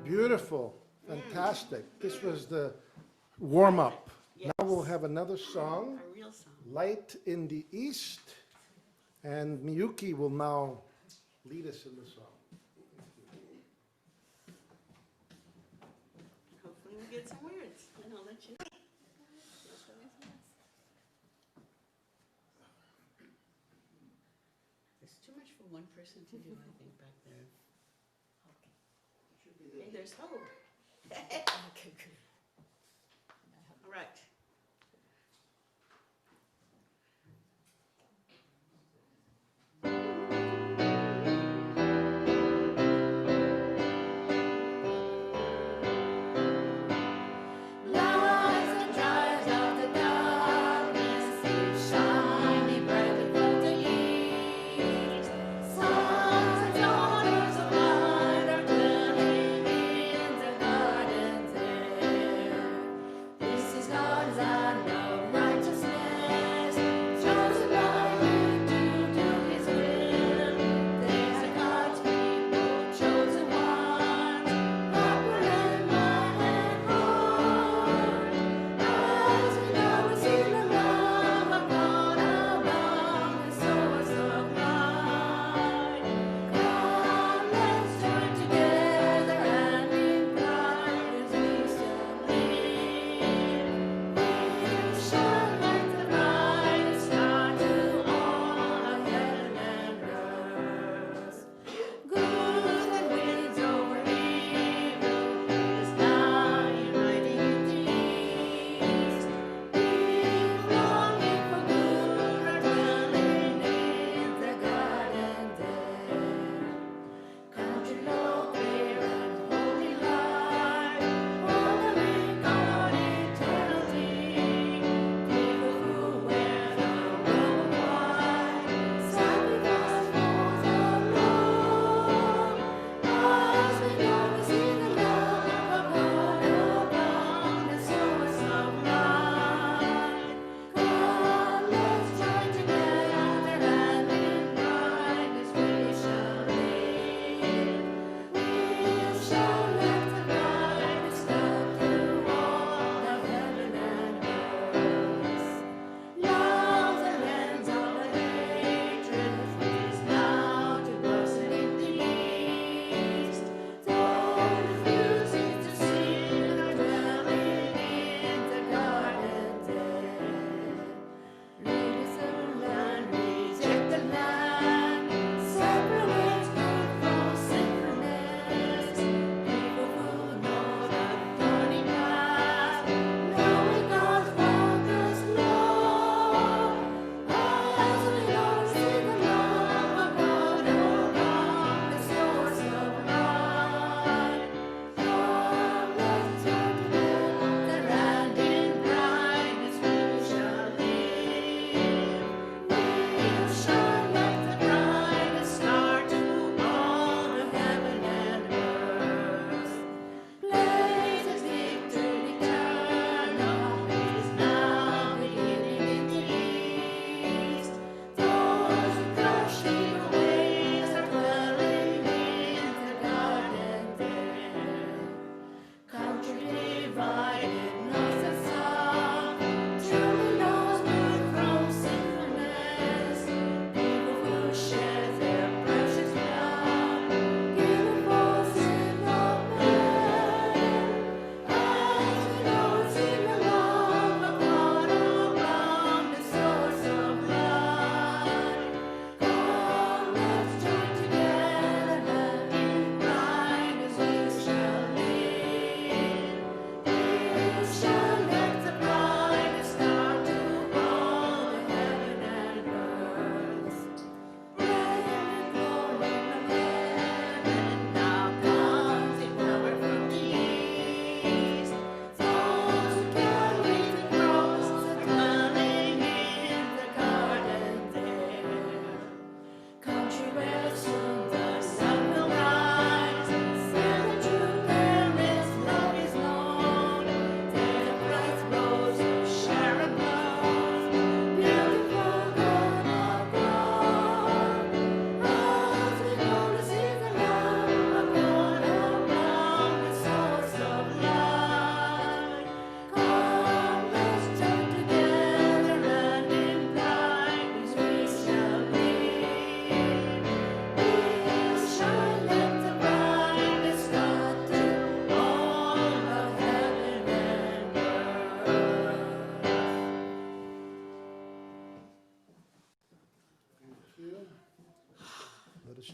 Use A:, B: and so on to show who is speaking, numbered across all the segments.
A: Beautiful, fantastic. This was the warm-up.
B: Yes.
A: Now we'll have another song,
B: A real song.
A: Light in the East, and Miyuki will now lead us in the song.
B: Hopefully we get some words, and I'll let you know. There's too much for one person to do, I think, back there. Hey, there's hope.
C: Okay, good.
B: All right.
C: Lights and drives out the darkness, shining bright above the leaves. Sons and daughters of light are dwelling in the gardens there. This is not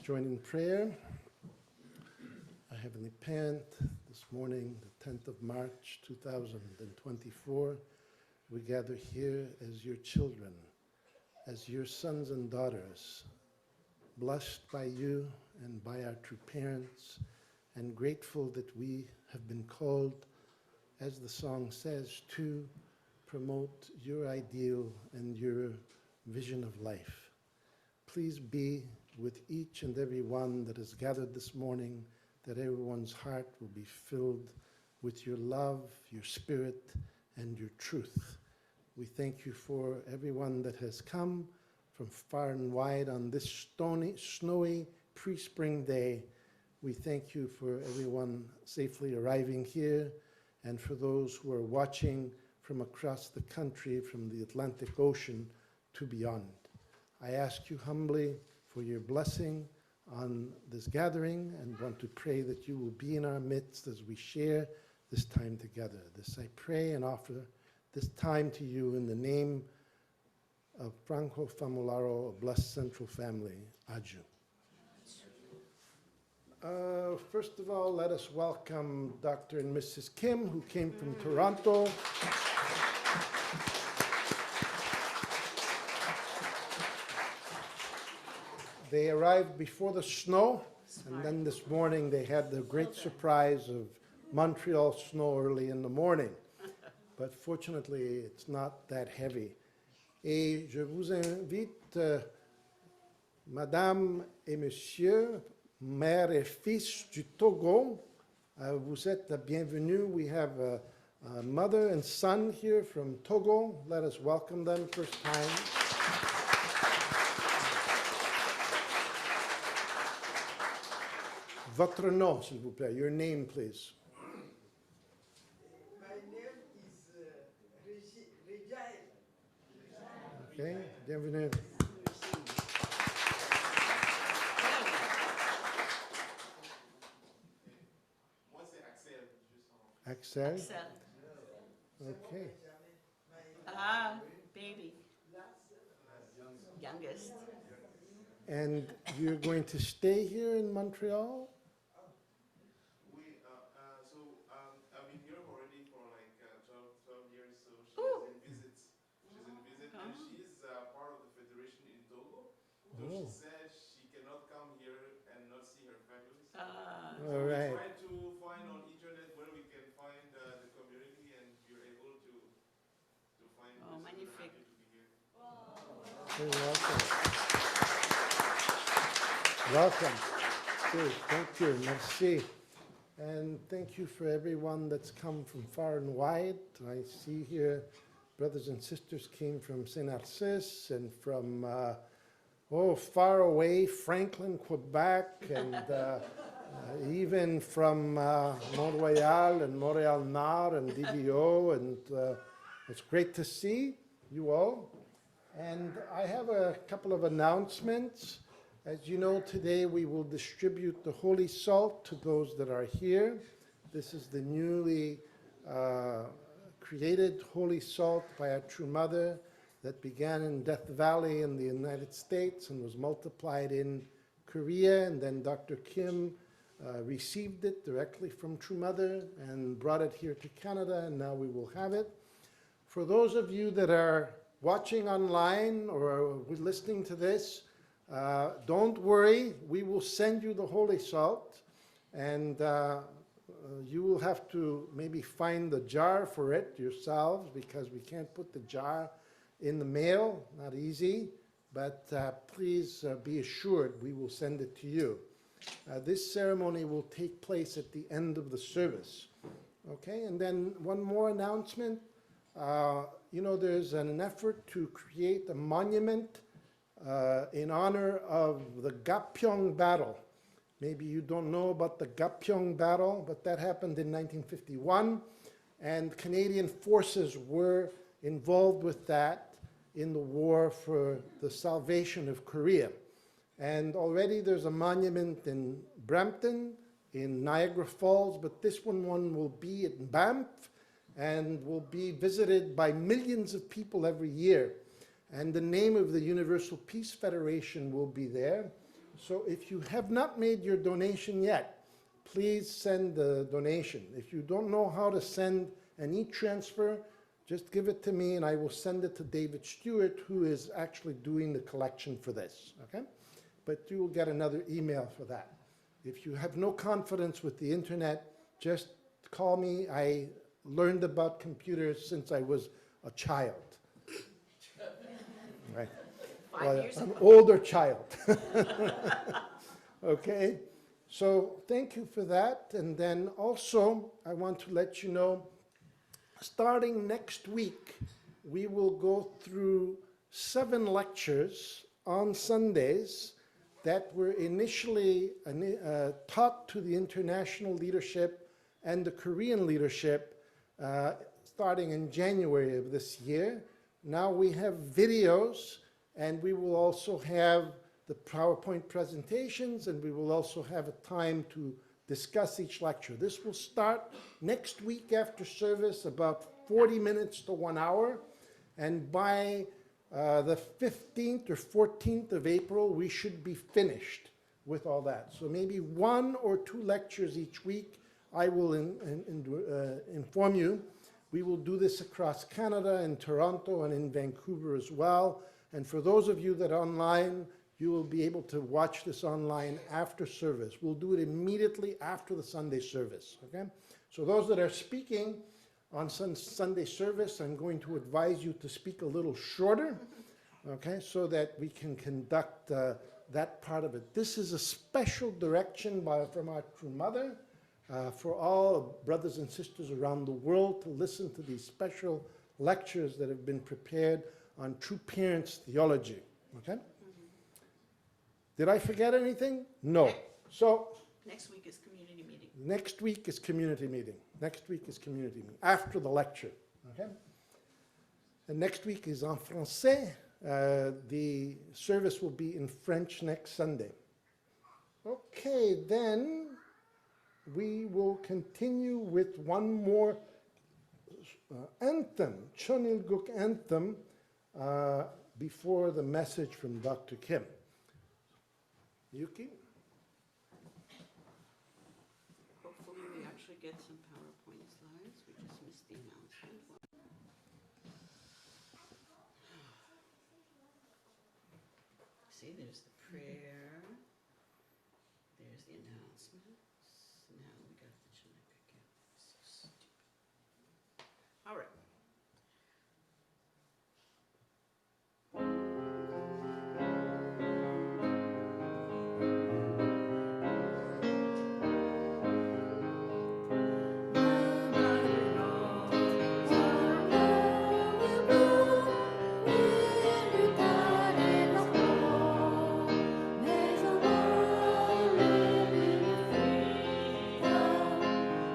A: join in prayer. Our Heavenly Parent, this morning, the 10th of March, 2024, we gather here as your children, as your sons and daughters, blessed by you and by our true parents, and grateful that we have been called, as the song says, to promote your ideal and your vision of life. Please be with each and every one that is gathered this morning, that everyone's heart will be filled with your love, your spirit, and your truth. We thank you for everyone that has come from far and wide on this snowy pre-spring day. We thank you for everyone safely arriving here, and for those who are watching from across the country, from the Atlantic Ocean to beyond. I ask you humbly for your blessing on this gathering, and want to pray that you will be in our midst as we share this time together. This I pray and offer this time to you in the name of Franco Famularo, a blessed central family. Aju. First of all, let us welcome Dr. and Mrs. Kim, who came from Toronto. They arrived before the snow, and then this morning they had the great surprise of Montreal snow early in the morning. But fortunately, it's not that heavy. Et je vous invite, Madame et Monsieur, mère et fils du Togo, vous êtes bienvenus. We have a mother and son here from Togo. Let us welcome them first time. Votre nom, s'il vous plaît. Your name, please.
D: My name is Rejael.
A: Okay, bienvenue.
E: Moi, c'est Axel, juste en...
A: Axel.
B: Axel.
A: Okay.
B: Ah, baby. Youngest.
A: And you're going to stay here in Montreal?
E: I've been here already for like 12 years, so she's
B: Ooh.
E: in visit. She's in visit,
B: Oh.
E: and she's part of the federation in Togo. So
A: Oh.
E: she said she cannot come here and not see her families.
A: All
E: We
A: right.
E: try to find on internet where we can find the community, and you're able to find this. We're
B: magnifique.
E: happy to be here.
A: You're welcome. Welcome. Good. Thank you. Merci. And thank you for everyone that's come from far and wide. I see here brothers and sisters came from St. Narcisse and from, far away, Franklin, Quebec, and even from Mont-Royal and Montréal-Nord and DDO. And it's great to see you all. And I have a couple of announcements. As you know, today we will distribute the holy salt to those that are here. This is the newly created holy salt by our true mother that began in Death Valley in the United States and was multiplied in Korea. And then Dr. Kim received it directly from True Mother and brought it here to Canada, and now we will have it. For those of you that are watching online or listening to this, don't worry, we will send you the holy salt, and you will have to maybe find the jar for it yourselves, because we can't put the jar in the mail, not easy, but please be assured we will send it to you. This ceremony will take place at the end of the service. Okay, and then one more announcement. You know, there's an effort to create a monument in honor of the Gapyeong battle. Maybe you don't know about the Gapyeong battle, but that happened in 1951, and Canadian forces were involved with that in the war for the salvation of Korea. And already there's a monument in Brampton, in Niagara Falls, but this one will be in Banff and will be visited by millions of people every year. And the name of the Universal Peace Federation will be there. So if you have not made your donation yet, please send the donation. If you don't know how to send an e-transfer, just give it to me and I will send it to David Stewart, who is actually doing the collection for this, okay? But you will get another email for that. If you have no confidence with the internet, just call me. I learned about computers since I was a child. Right.
B: 5 years
A: An
B: ago.
A: older child. Okay, so thank you for that. And then also, I want to let you know, starting next week, we will go through 7 lectures on Sundays that were initially taught to the international leadership and the Korean leadership starting in January of this year. Now we have videos, and we will also have the PowerPoint presentations, and we will also have a time to discuss each lecture. This will start next week after service, about 40 minutes to 1 hour, and by the 15th or 14th of April, we should be finished with all that. So maybe 1 or 2 lectures each week. I will inform you. We will do this across Canada, in Toronto, and in Vancouver as well. And for those of you that are online, you will be able to watch this online after service. We'll do it immediately after the Sunday service, okay? So those that are speaking on Sunday service, I'm going to advise you to speak a little shorter, okay, so that we can conduct that part of it. This is a special direction from our True Mother for all brothers and sisters around the world to listen to these special lectures that have been prepared on True Parents Theology, okay? Did I forget anything? No. So
B: Next week is community meeting.
A: next week is community meeting. Next week is community meeting, after the lecture, okay? And next week is en français. The service will be in French next Sunday. Okay, then we will continue with one more anthem, Chonilguk anthem, before the message from Dr. Kim. Yuki?
B: Hopefully we actually get some PowerPoint slides. We just missed the announcement. See, there's the prayer. There's the announcements. Now we got the Chineke again. So stupid. All right.
C: Mais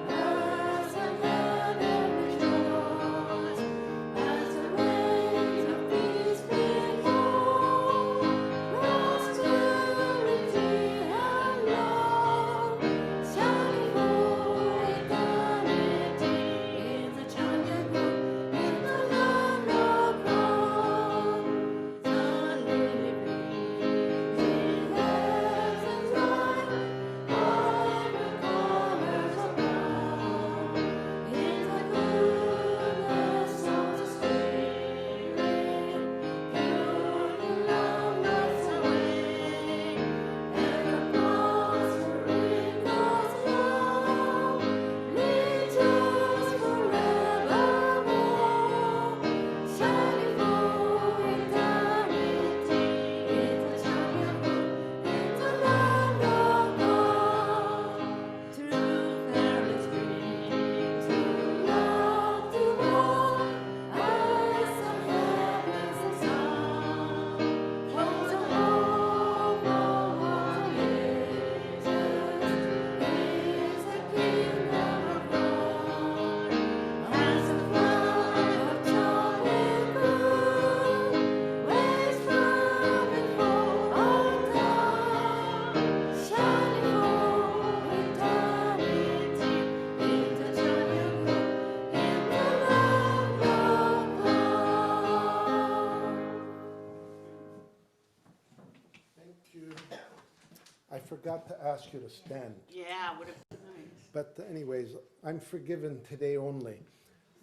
A: ask you to stand.
B: Yeah, would have been nice.
A: But anyways, I'm forgiven today only.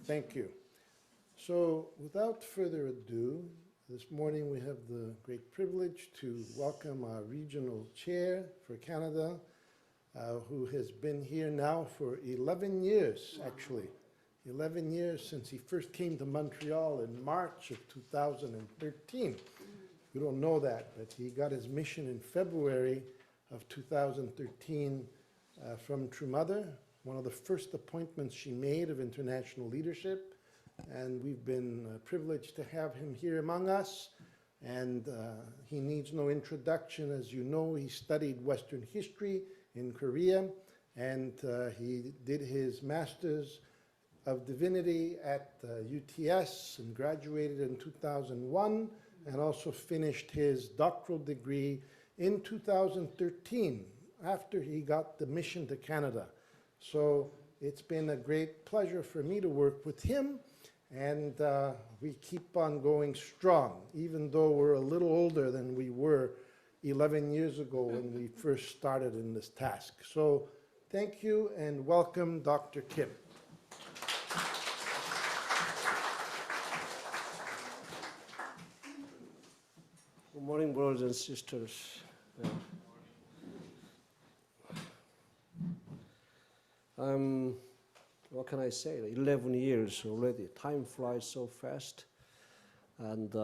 A: Thank you. So without further ado, this morning we have the great privilege to welcome our regional chair for Canada, who has been here now for 11 years, actually. 11 years since he first came to Montreal in March of 2013. You don't know that, but he got his mission in February of 2013 from True Mother, one of the first appointments she made of international leadership. And we've been privileged to have him here among us. And he needs no introduction. As you know, he studied Western history in Korea, and he did his Master's of Divinity at UTS and graduated in 2001, and also finished his doctoral degree in 2013 after he got the mission to Canada. So it's been a great pleasure for me to work with him, and we keep on going strong, even though we're a little older than we were 11 years ago when we first started in this task. So thank you and welcome, Dr. Kim.
F: Good morning, brothers and sisters. What can I say? 11 years already. Time flies so fast. And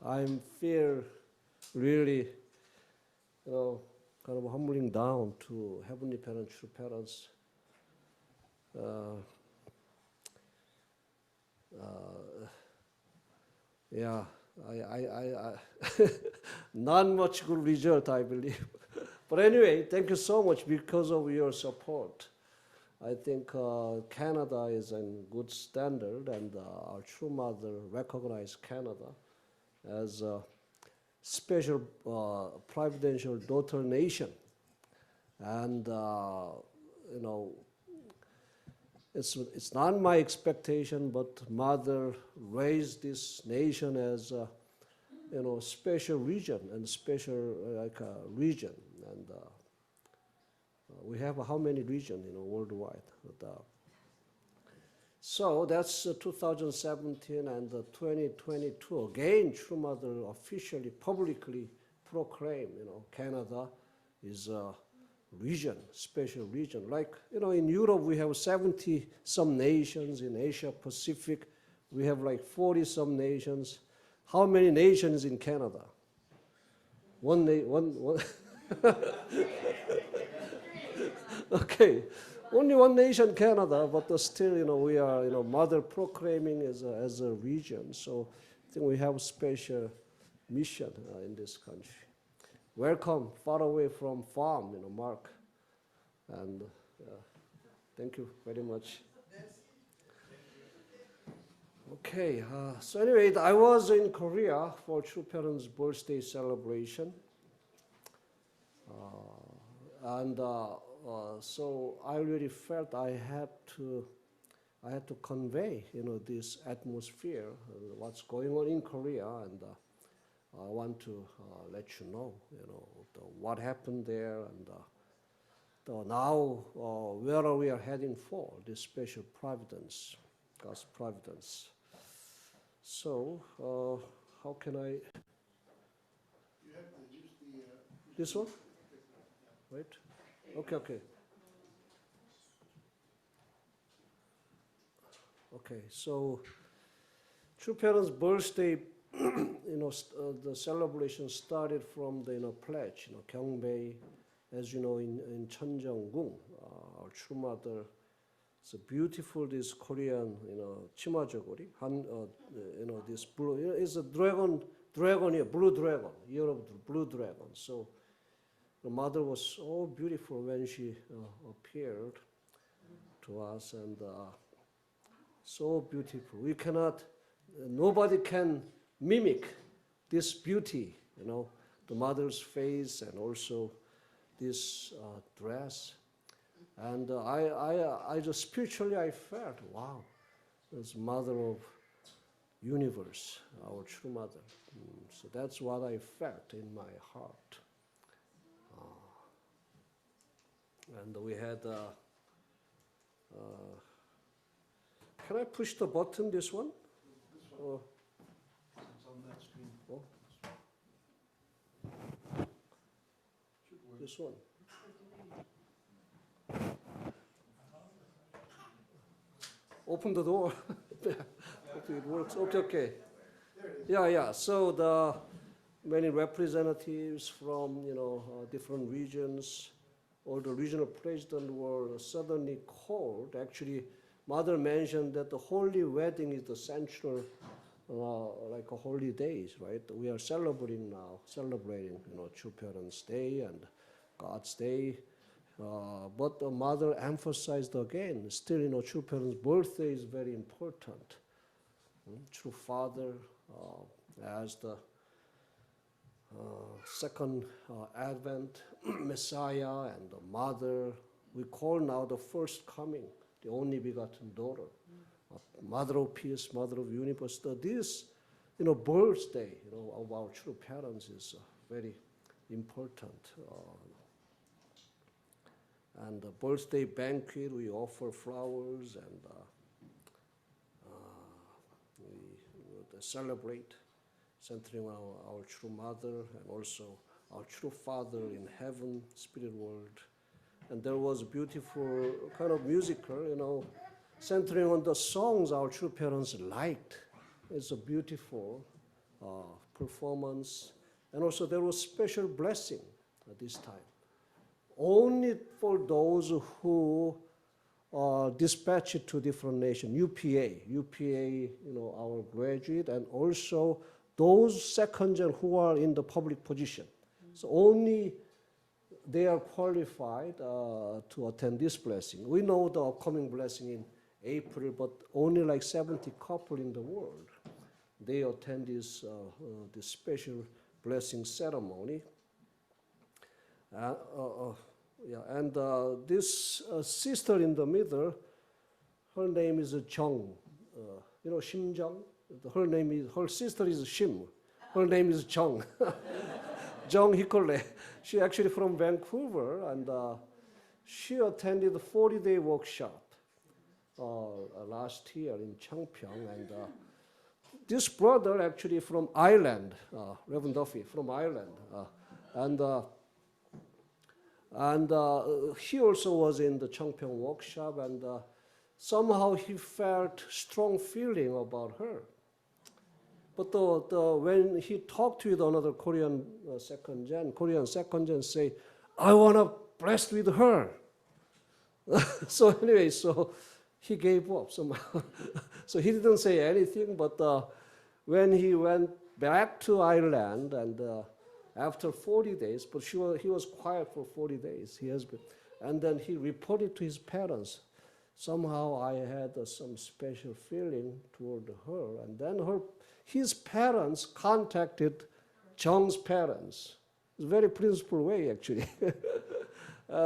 F: I'm feel really, kind of humbling down to Heavenly Parents, True Parents. Yeah, I not much good result, I believe. But anyway, thank you so much because of your support. I think Canada is in good standard, and our True Mother recognized Canada as a special providential daughter nation. And it's not my expectation, but Mother raised this nation as a special region and special region. And we have how many regions worldwide? So that's 2017, and 2022 again. True Mother officially, publicly proclaimed, Canada is a region, special region. Like in Europe we have 70 some nations. In Asia Pacific we have like 40 some nations. How many nations in Canada? One. Okay, only one nation, Canada, but still, we are, Mother proclaiming as a region. So I think we have a special mission in this country. Welcome, far away from farm, Mark, and thank you very much. Okay, so anyway, I was in Korea for True Parents' birthday celebration, and so I really felt I had to convey, this atmosphere, what's going on in Korea, and I want to let you know, what happened there, and now where we are heading for, this special providence, God's providence. So how can I?
A: You have to use the
F: This one? Right? Okay. Okay, so True Parents' birthday, the celebration started from the pledge, 경배, as you know, in Cheonjeonggung, our True Mother. It's a beautiful, this Korean, 치마저고리, this blue, it's a dragon here, blue dragon, year of the blue dragon. So the Mother was so beautiful when she appeared to us, and so beautiful. We cannot, nobody can mimic this beauty, the Mother's face and also this dress. And I just spiritually I felt, wow, this Mother of universe, our True Mother. So that's what I felt in my heart. And we had, can I push the button, this one? Or- Oh. This one. Open the door. Hopefully it works. Okay, okay. Yeah. So the many representatives from different regions, all the regional presidents were suddenly called. Actually, Mother mentioned that the holy wedding is the central, like a holy days, right? We are celebrating True Parents' Day and God's Day. But the mother emphasized again, still, True Parents' birthday is very important. True Father as the second Advent Messiah, and the Mother, we call now the first coming, the only begotten daughter, Mother of Peace, Mother of Universe. This, birthday, of our true parents is very important. And the birthday banquet, we offer flowers, and we celebrate, centering our true mother and also our true father in heaven, spirit world. And there was a beautiful kind of musical, centering on the songs our true parents liked. It's a beautiful performance. And also there was special blessing at this time. Only for those who dispatched to different nations, UPA, our graduate, and also those second gen who are in the public position. So only they are qualified to attend this blessing. We know the upcoming blessing in April, but only like 70 couples in the world, they attend this special blessing ceremony. And this sister in the middle, her name is Jung. Shim Jung. Her sister is Shim. Her name is Jung. Jung Hikole. She actually from Vancouver, and she attended the 40-day workshop last year in Changpyeong. And this brother actually from Ireland, Reverend Duffy from Ireland, and he also was in the Changpyeong workshop, and somehow he felt strong feeling about her. But when he talked with another Korean second gen say, I want to bless with her. So anyway, so he gave up somehow. So he didn't say anything, but when he went back to Ireland, and after 40 days, but he was quiet for 40 days, and then he reported to his parents, somehow I had some special feeling toward her, and then his parents contacted Jung's parents. It's a very principled way, actually.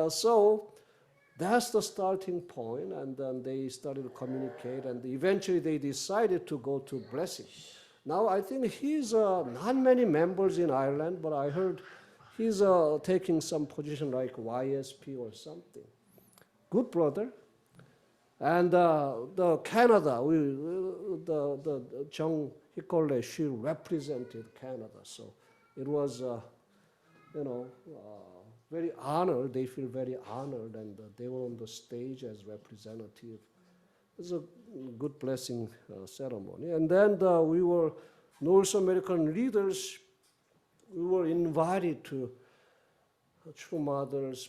F: So that's the starting point, and then they started to communicate, and eventually they decided to go to blessing. Now I think he's not many members in Ireland, but I heard he's taking some position like YSP or something. Good brother. And the Canada, the Jung Hikole, she represented Canada, so it was, very honored. They feel very honored, and they were on the stage as representative. It was a good blessing ceremony. And then we were North American leaders. We were invited to True Mother's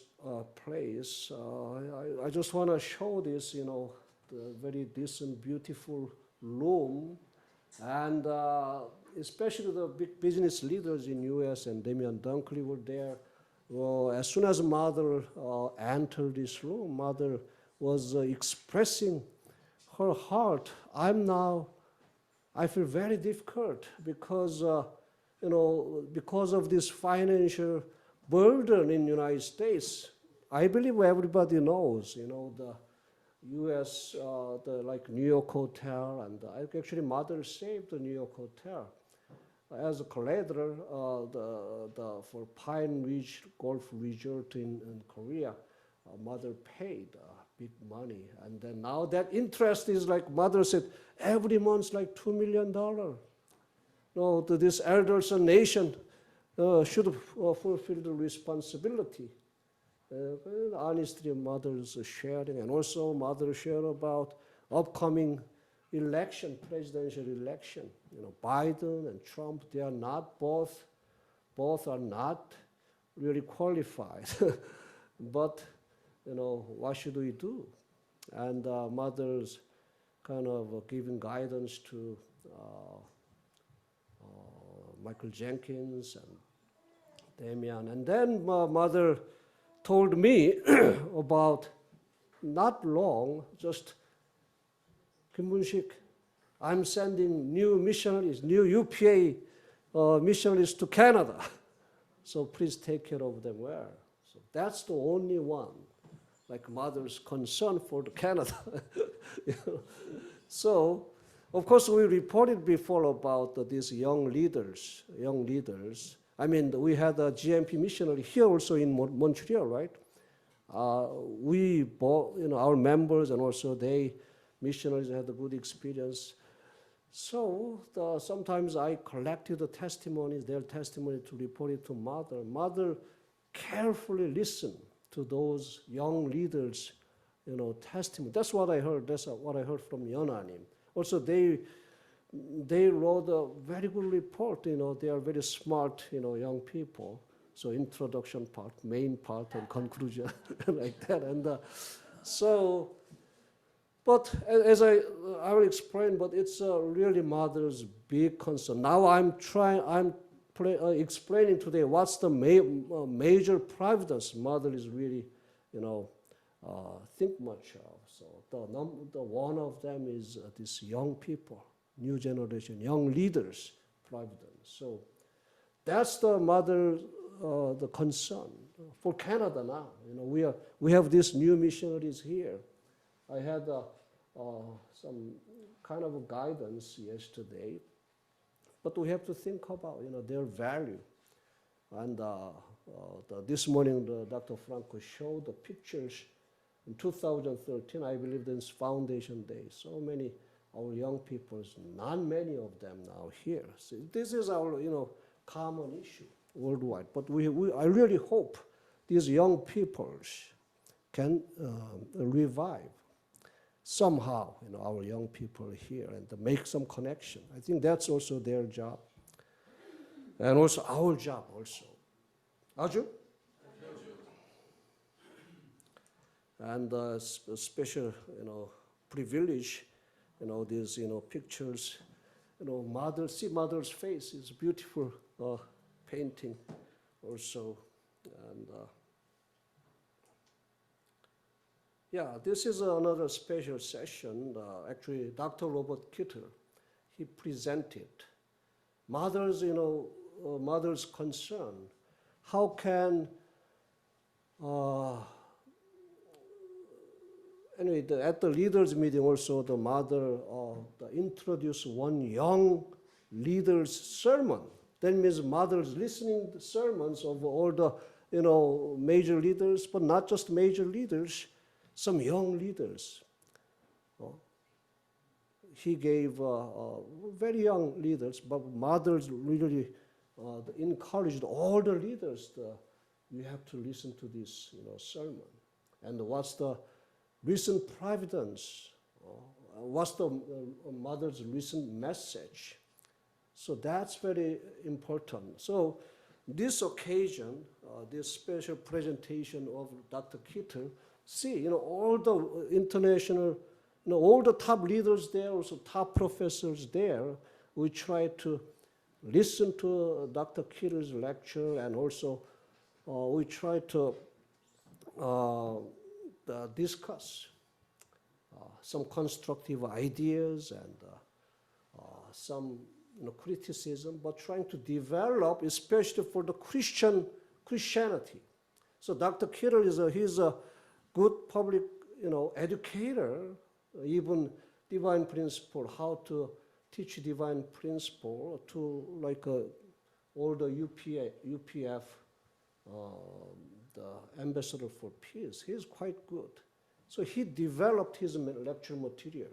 F: place. I just want to show this, the very decent, beautiful room, and especially the big business leaders in U.S. and Damian Dunkley were there. Well, as soon as Mother entered this room, Mother was expressing her heart. I feel very difficult because, because of this financial burden in the United States. I believe everybody knows, the U.S., like New York hotel, and actually Mother saved the New York hotel as a collateral for Pine Ridge Golf Resort in Korea. mother paid big money. And then now that interest is like mother said, every month like $2 million. No, to this elders and nation should fulfill the responsibility. Honestly, mother's sharing, and also mother share about upcoming election, presidential election. Biden and Trump, they are not both are not really qualified. But what should we do? And mothers kind of giving guidance to Michael Jenkins and Damian. And then my mother told me about not long, just Kim Moonshik, I'm sending new missionaries, new UPA missionaries to Canada. So please take care of them well. So that's the only one, like mother's concern for the Canada. So, of course, we reported before about these young leaders. I mean, we had a GMP missionary here also in Montreal, right? We both, our members and also missionaries had a good experience. So sometimes I collected the testimonies, their testimony to report it to mother. Mother carefully listened to those young leaders, testimony. That's what I heard. That's what I heard from Yonanim. Also, they wrote a very good report. They are very smart, young people. So introduction part, main part, and conclusion, like that. And but as I will explain, but it's really mother's big concern. Now I'm explaining today what's the major providence mother is really, think much of. So the one of them is this young people, new generation, young leaders providence. So that's the mother, the concern for Canada now. We have these new missionaries here. I had some kind of a guidance yesterday, but we have to think about their value. And this morning, Dr. Franco showed the pictures in 2013. I believe this Foundation Day. So many our young people, not many of them now here. So this is our common issue worldwide. But I really hope these young peoples can revive somehow, our young people here and to make some connection. I think that's also their job. And also our job also. Aju? And a special, privilege, these, pictures, see mother's face. It's beautiful painting also. And yeah, this is another special session. Actually, Dr. Robert Kittel, he presented mother's, mother's concern. How can, anyway, at the leaders meeting also, the mother introduced one young leader's sermon. That means mother's listening to sermons of all the, major leaders, but not just major leaders, some young leaders. He gave very young leaders, but mothers really encouraged all the leaders. You have to listen to this, sermon. And what's the recent providence? What's the mother's recent message? So that's very important. So this occasion, this special presentation of Dr. Kittel, see, all the international, all the top leaders there, also top professors there, we try to listen to Dr. Kittel's lecture, and also we try to discuss some constructive ideas and some criticism, but trying to develop, especially for the Christianity. So Dr. Kittel he's a good public, educator, even divine principle, how to teach divine principle to like all the UPF the ambassador for peace. He's quite good. So he developed his lecture material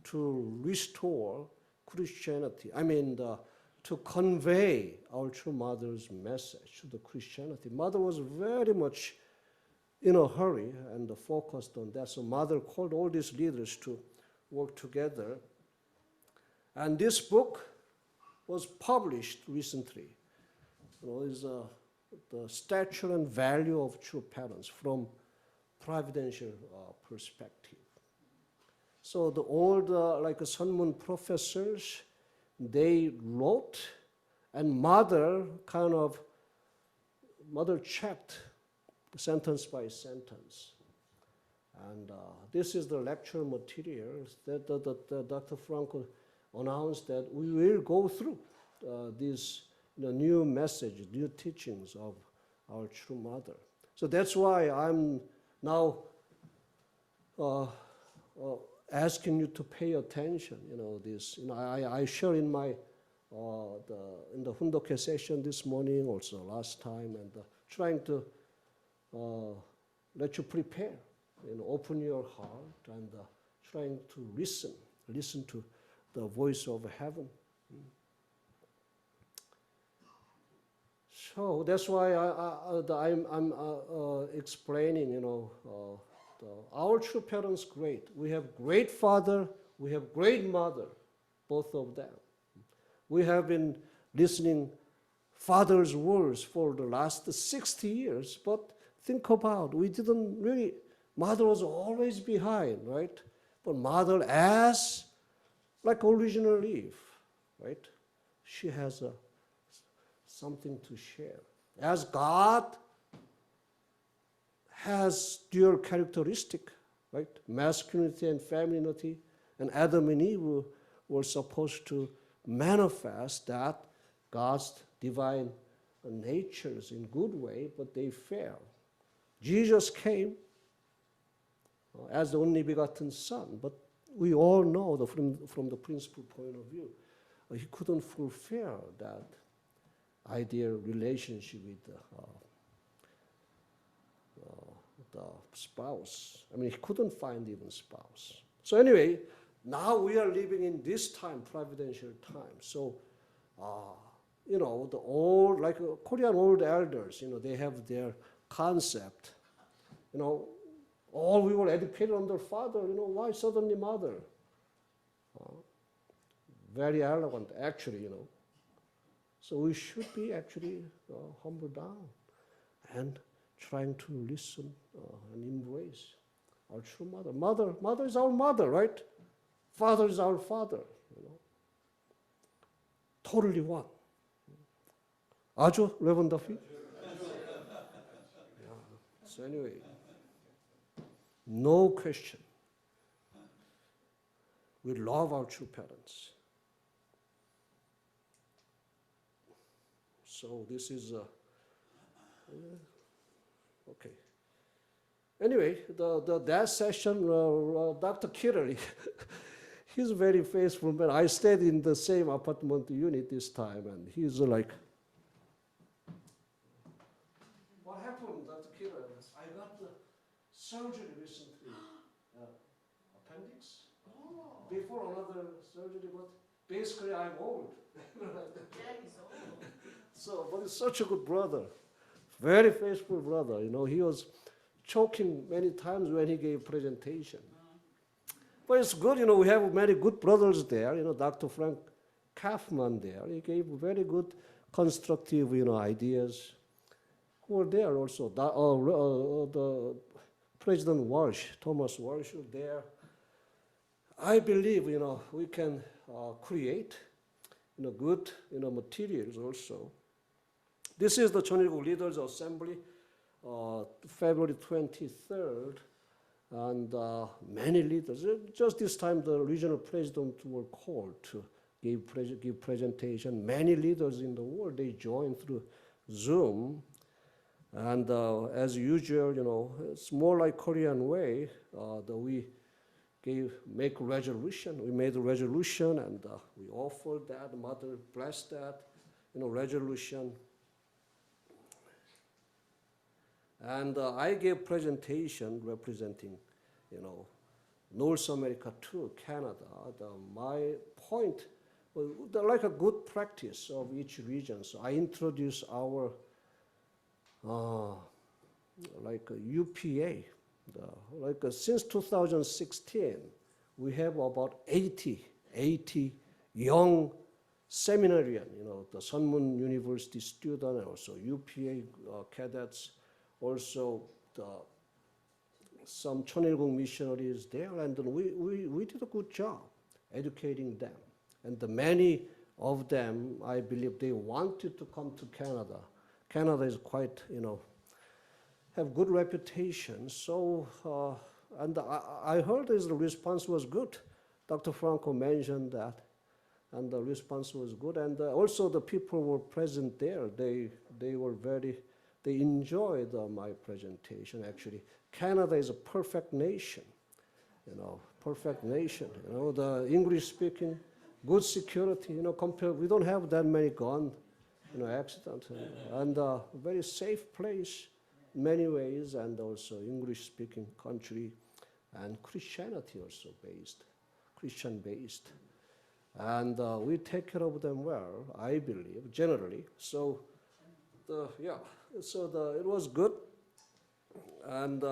F: to restore Christianity. To convey our true mother's message to the Christianity. Mother was very much in a hurry and focused on that. So mother called all these leaders to work together. And this book was published recently. Is the stature and value of true parents from providential perspective. So the old Sunmun professors, they wrote, and mother checked sentence by sentence. And this is the lecture materials that Dr. Franco announced that we will go through these new message, new teachings of our true mother. So that's why I'm now asking you to pay attention. I share in my in the Hundoke session this morning, also last time, and trying to let you prepare, open your heart and trying to listen to the voice of heaven. So that's why I'm explaining, our true parents great. We have great father, we have great mother, both of them. We have been listening father's words for the last 60 years, but think about, we didn't really, mother was always behind, right? But mother as like original Eve, right? She has something to share. As God has dual characteristic, right? Masculinity and femininity, and Adam and Eve were supposed to manifest that God's divine natures in good way, but they failed. Jesus came as the only begotten Son, but we all know that from the principal point of view, he couldn't fulfill that ideal relationship with the spouse. He couldn't find even spouse. So anyway, now we are living in this time, providential time. So, the old, like Korean old elders, they have their concept. All we were educated under father, why suddenly mother? Very elegant, actually, So we should be actually humble down and trying to listen and embrace our true mother. Mother is our mother, right? Father is our father, Totally one. 아죠, 레버넌드 더피? So anyway, no question. We love our true parents. So this is okay. Anyway, that session, Dr. Kirley, he's a very faithful man. I stayed in the same apartment unit this time, and he's like, "What happened, Dr. Kirley? I got the surgery recently, appendix. Before another surgery, but basically I'm old."
B: Yeah, he's old.
F: So, but he's such a good brother, very faithful brother. He was choking many times when he gave presentation. But it's good, we have many good brothers there. Dr. Frank Kaufman there. He gave very good, constructive, ideas. Who were there also? The President Walsh, Thomas Walsh, was there. I believe, we can create, good, materials also. This is the Chonilguk Leaders Assembly, February 23rd, and many leaders. Just this time, the regional presidents were called to give presentation. Many leaders in the world, they joined through Zoom. And as usual, it's more like Korean way that we make a resolution. We made a resolution, and we offered that. Mother blessed that, resolution. And I gave presentation representing, North America to Canada. My point was like a good practice of each region. So I introduced our like a UPA. Since 2016, we have about 80 young seminarian, the Sunmun University student, and also UPA cadets, also some Cheonilgung missionaries there, and then we did a good job educating them. And many of them, I believe, they wanted to come to Canada. Canada is quite, have good reputation. So, and I heard the response was good. Dr. Franco mentioned that, and the response was good. And also the people were present there. They enjoyed my presentation. Actually, Canada is a perfect nation, perfect nation. The English-speaking, good security. Compared, we don't have that many gun, accidents, and a very safe place in many ways, and also English-speaking country, and Christianity also Christian-based. And we take care of them well, I believe, generally. So, it was good. And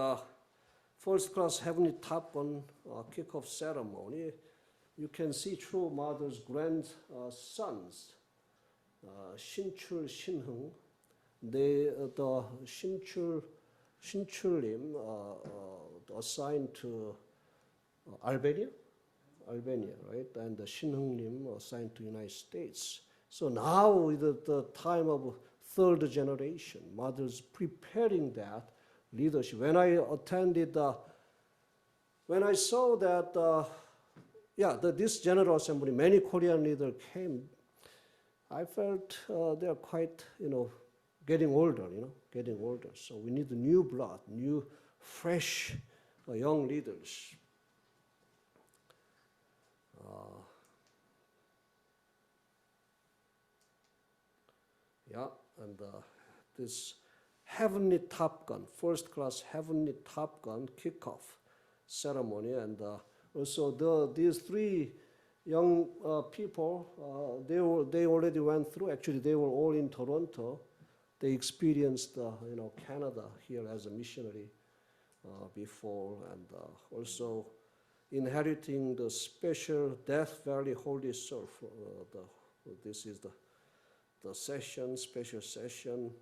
F: first class Heavenly Top Gun kickoff ceremony, you can see True Mother's grandsons, Shinchul, Shinhung. The Shinchulim assigned to Albania, right? And the Shinhunglim assigned to United States. So now is the time of third generation. Mothers preparing that leadership. When I attended, when I saw that, this General Assembly, many Korean leaders came, I felt they're quite, getting older, So we need new blood, new, fresh, young leaders. And this Heavenly Top Gun, first class Heavenly Top Gun kickoff ceremony, and also these three young people, they already went through. Actually, they were all in Toronto. They experienced Canada here as a missionary before, and also inheriting the special Death Valley Holy Soul. This is the session, special session.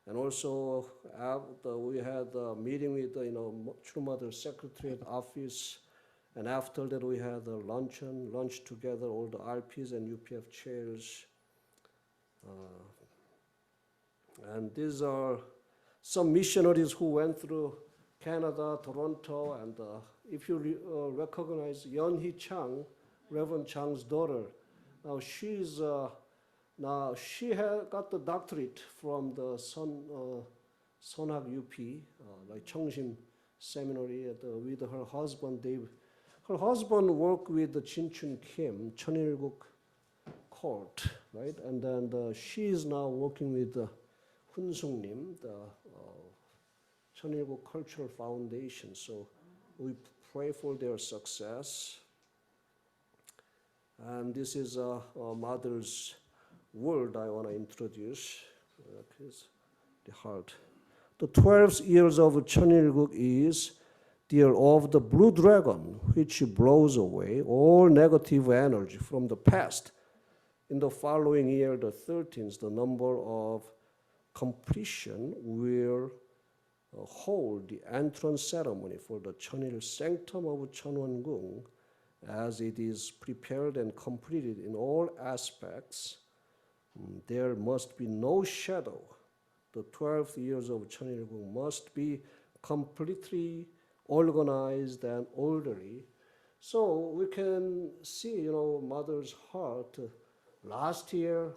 F: And also we had a meeting with True Mother Secretariat office, and after that we had a lunch together, all the RPs and UPF chairs. And these are some missionaries who went through Canada, Toronto, and if you recognize Yeon Hee Chang, Reverend Chang's daughter, now she got the doctorate from the Sonhak UP, like Cheongsim Seminary, with her husband Dave. Her husband worked with the Jinchun Kim, Cheonilguk Court, right? And then she is now working with Hun Sung Lim, the Cheonilguk Cultural Foundation. So we pray for their success. And this is a mother's word I want to introduce. The heart. The 12 years of Cheonilguk is the year of the blue dragon, which blows away all negative energy from the past. In the following year, the 13th, the number of completion will hold the entrance ceremony for the Cheonil sanctum of Cheonwon-gung, as it is prepared and completed in all aspects. There must be no shadow. The 12 years of Cheonilgung must be completely organized and orderly. So we can see, Mother's heart. Last year,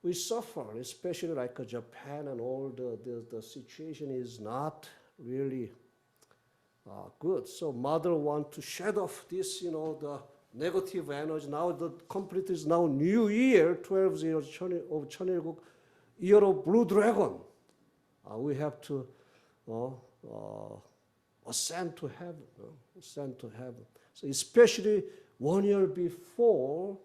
F: we suffered, especially like Japan, and all the situation is not really good. So Mother wants to shed off this, the negative energy. Now the complete is now new year, 12 years of Cheonilguk, year of blue dragon. We have to ascend to heaven. Ascend to heaven. So especially 1 year before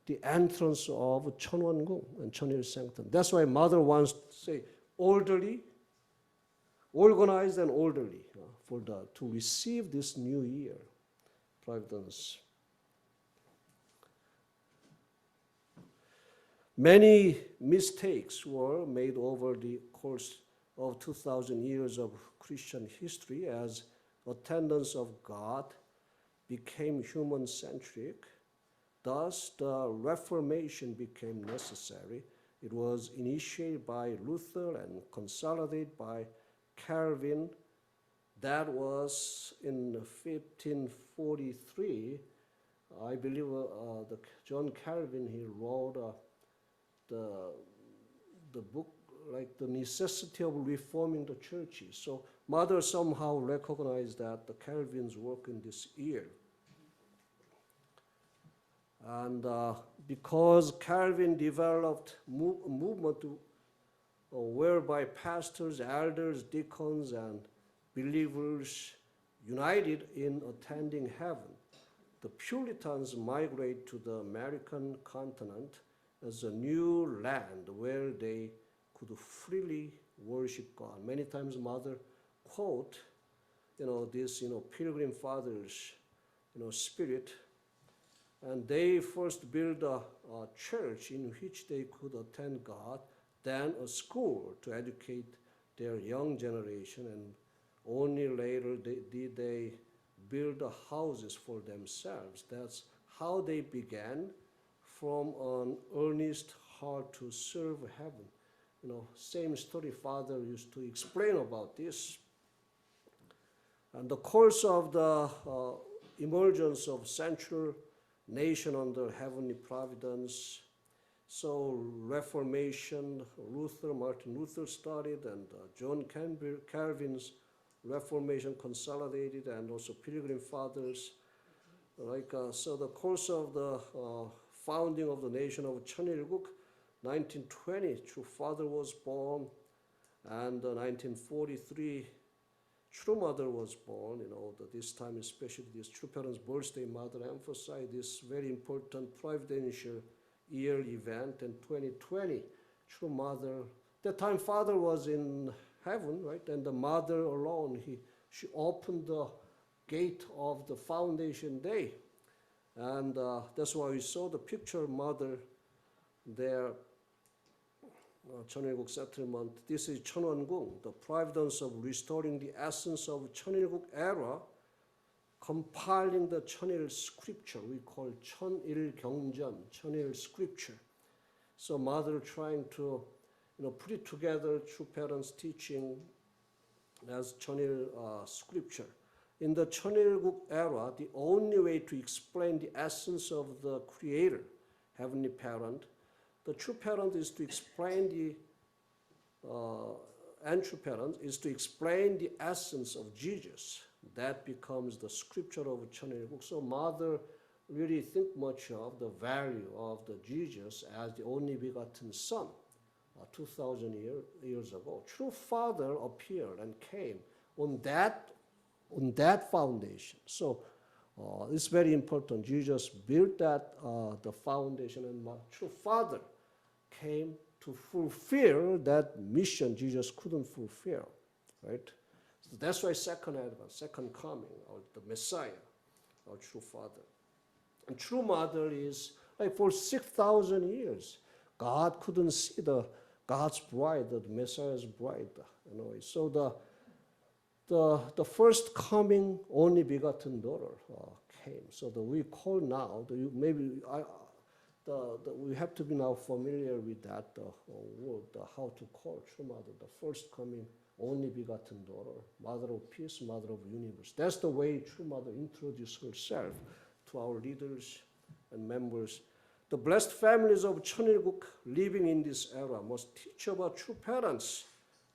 F: the entrance of Cheonwon-gung and Cheonil Sanctum. That's why mother wants to say orderly, organized and orderly to receive this new year, Providence. Many mistakes were made over the course of 2,000 years of Christian history as attendance of God became human-centric. Thus, the Reformation became necessary. It was initiated by Luther and consolidated by Calvin. That was in 1543. I believe John Calvin, he wrote the book like The Necessity of Reforming the Churches. So mother somehow recognized that the Calvin's work in this year. And because Calvin developed a movement whereby pastors, elders, deacons, and believers united in attending heaven, the Puritans migrated to the American continent as a new land where they could freely worship God. Many times mother quote, this, Pilgrim Fathers, spirit. And they first built a church in which they could attend God, then a school to educate their young generation, and only later did they build the houses for themselves. That's how they began, from an earnest heart to serve heaven. Same story Father used to explain about this. And the course of the emergence of central nation under heavenly providence. So Reformation, Martin Luther started, and John Calvin's Reformation consolidated, and also Pilgrim Fathers. So the course of the founding of the nation of Cheonilguk, 1920, True Father was born, and 1943, True Mother was born. This time especially this True Parents' birthday, mother emphasized this very important providential year event. In 2020, True Mother, that time Father was in heaven, right? And the mother alone, she opened the gate of the foundation day. And that's why we saw the picture of mother there, Cheonilguk settlement. This is Cheonwon-gung, the providence of restoring the essence of Cheonilguk era, compiling the Cheonil scripture. We call Cheonil Gyeongjeon, Cheonil scripture. So mother trying to put it together, True Parents' teaching as Cheonil scripture. In the Cheonilguk era, the only way to explain the essence of the Creator, Heavenly Parent, the True Parent is to explain and True Parent is to explain the essence of Jesus. That becomes the scripture of Cheonilguk. So mother really think much of the value of the Jesus as the only begotten Son 2,000 years ago. True Father appeared and came on that foundation. So it's very important. Jesus built that the foundation, and my True Father came to fulfill that mission Jesus couldn't fulfill, right? So that's why second advent, second coming, or the Messiah, our True Father. And True Mother is like for 6,000 years, God couldn't see God's bride, the Messiah's bride. So the first coming only begotten daughter came. So we call now, we have to be now familiar with that word, how to call True Mother, the first coming only begotten daughter, Mother of peace, Mother of universe. That's the way True Mother introduced herself to our leaders and members. The blessed families of Cheonilguk living in this era must teach about True Parents.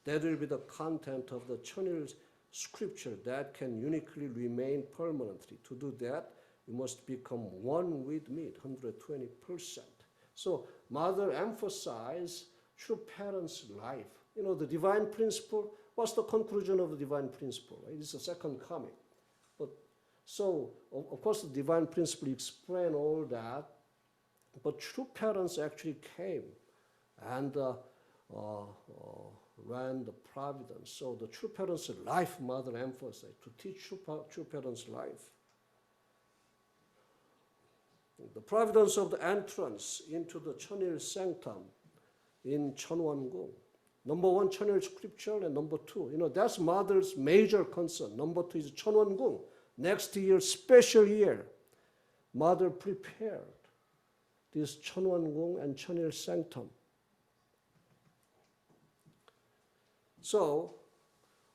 F: That will be the content of the Cheonil scripture that can uniquely remain permanently. To do that, you must become one with me, 120%. So mother emphasized True Parents' life, the divine principle. What's the conclusion of the divine principle? Right? It's the second coming. But so, of course, the divine principle explain all that, but true parents actually came and ran the providence. So the true parents' life, mother emphasized, to teach true parents' life. The providence of the entrance into the Cheonil sanctum in Cheonwon-gung. Number one, Cheonil scripture, and number two, that's mother's major concern. Number two is Cheonwon-gung. Next year, special year, mother prepared this Cheonwon-gung and Cheonil sanctum. So,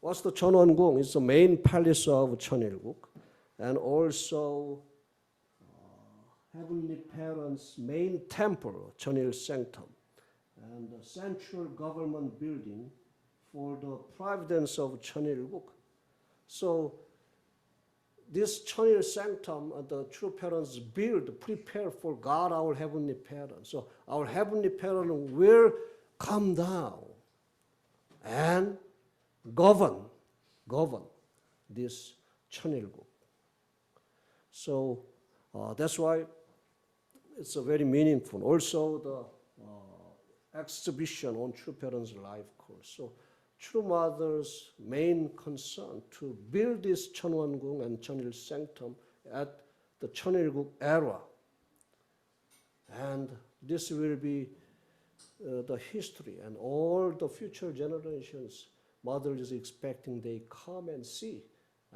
F: what's the Cheonwon-gung? It's the main palace of Cheonil-guk, and also Heavenly Parents' main temple, Cheonil sanctum, and the central government building for the providence of Cheonil-guk. So, this Cheonil sanctum, the true parents prepare for God, our Heavenly Parent. So, our Heavenly Parent will come down and govern this Cheonil-guk. So that's why it's a very meaningful. Also the exhibition on True Parents' life course. So True Mother's main concern to build this Cheonwon-gung and Cheonil sanctum at the Cheonil-guk era. And this will be the history, and all the future generations, mother is expecting they come and see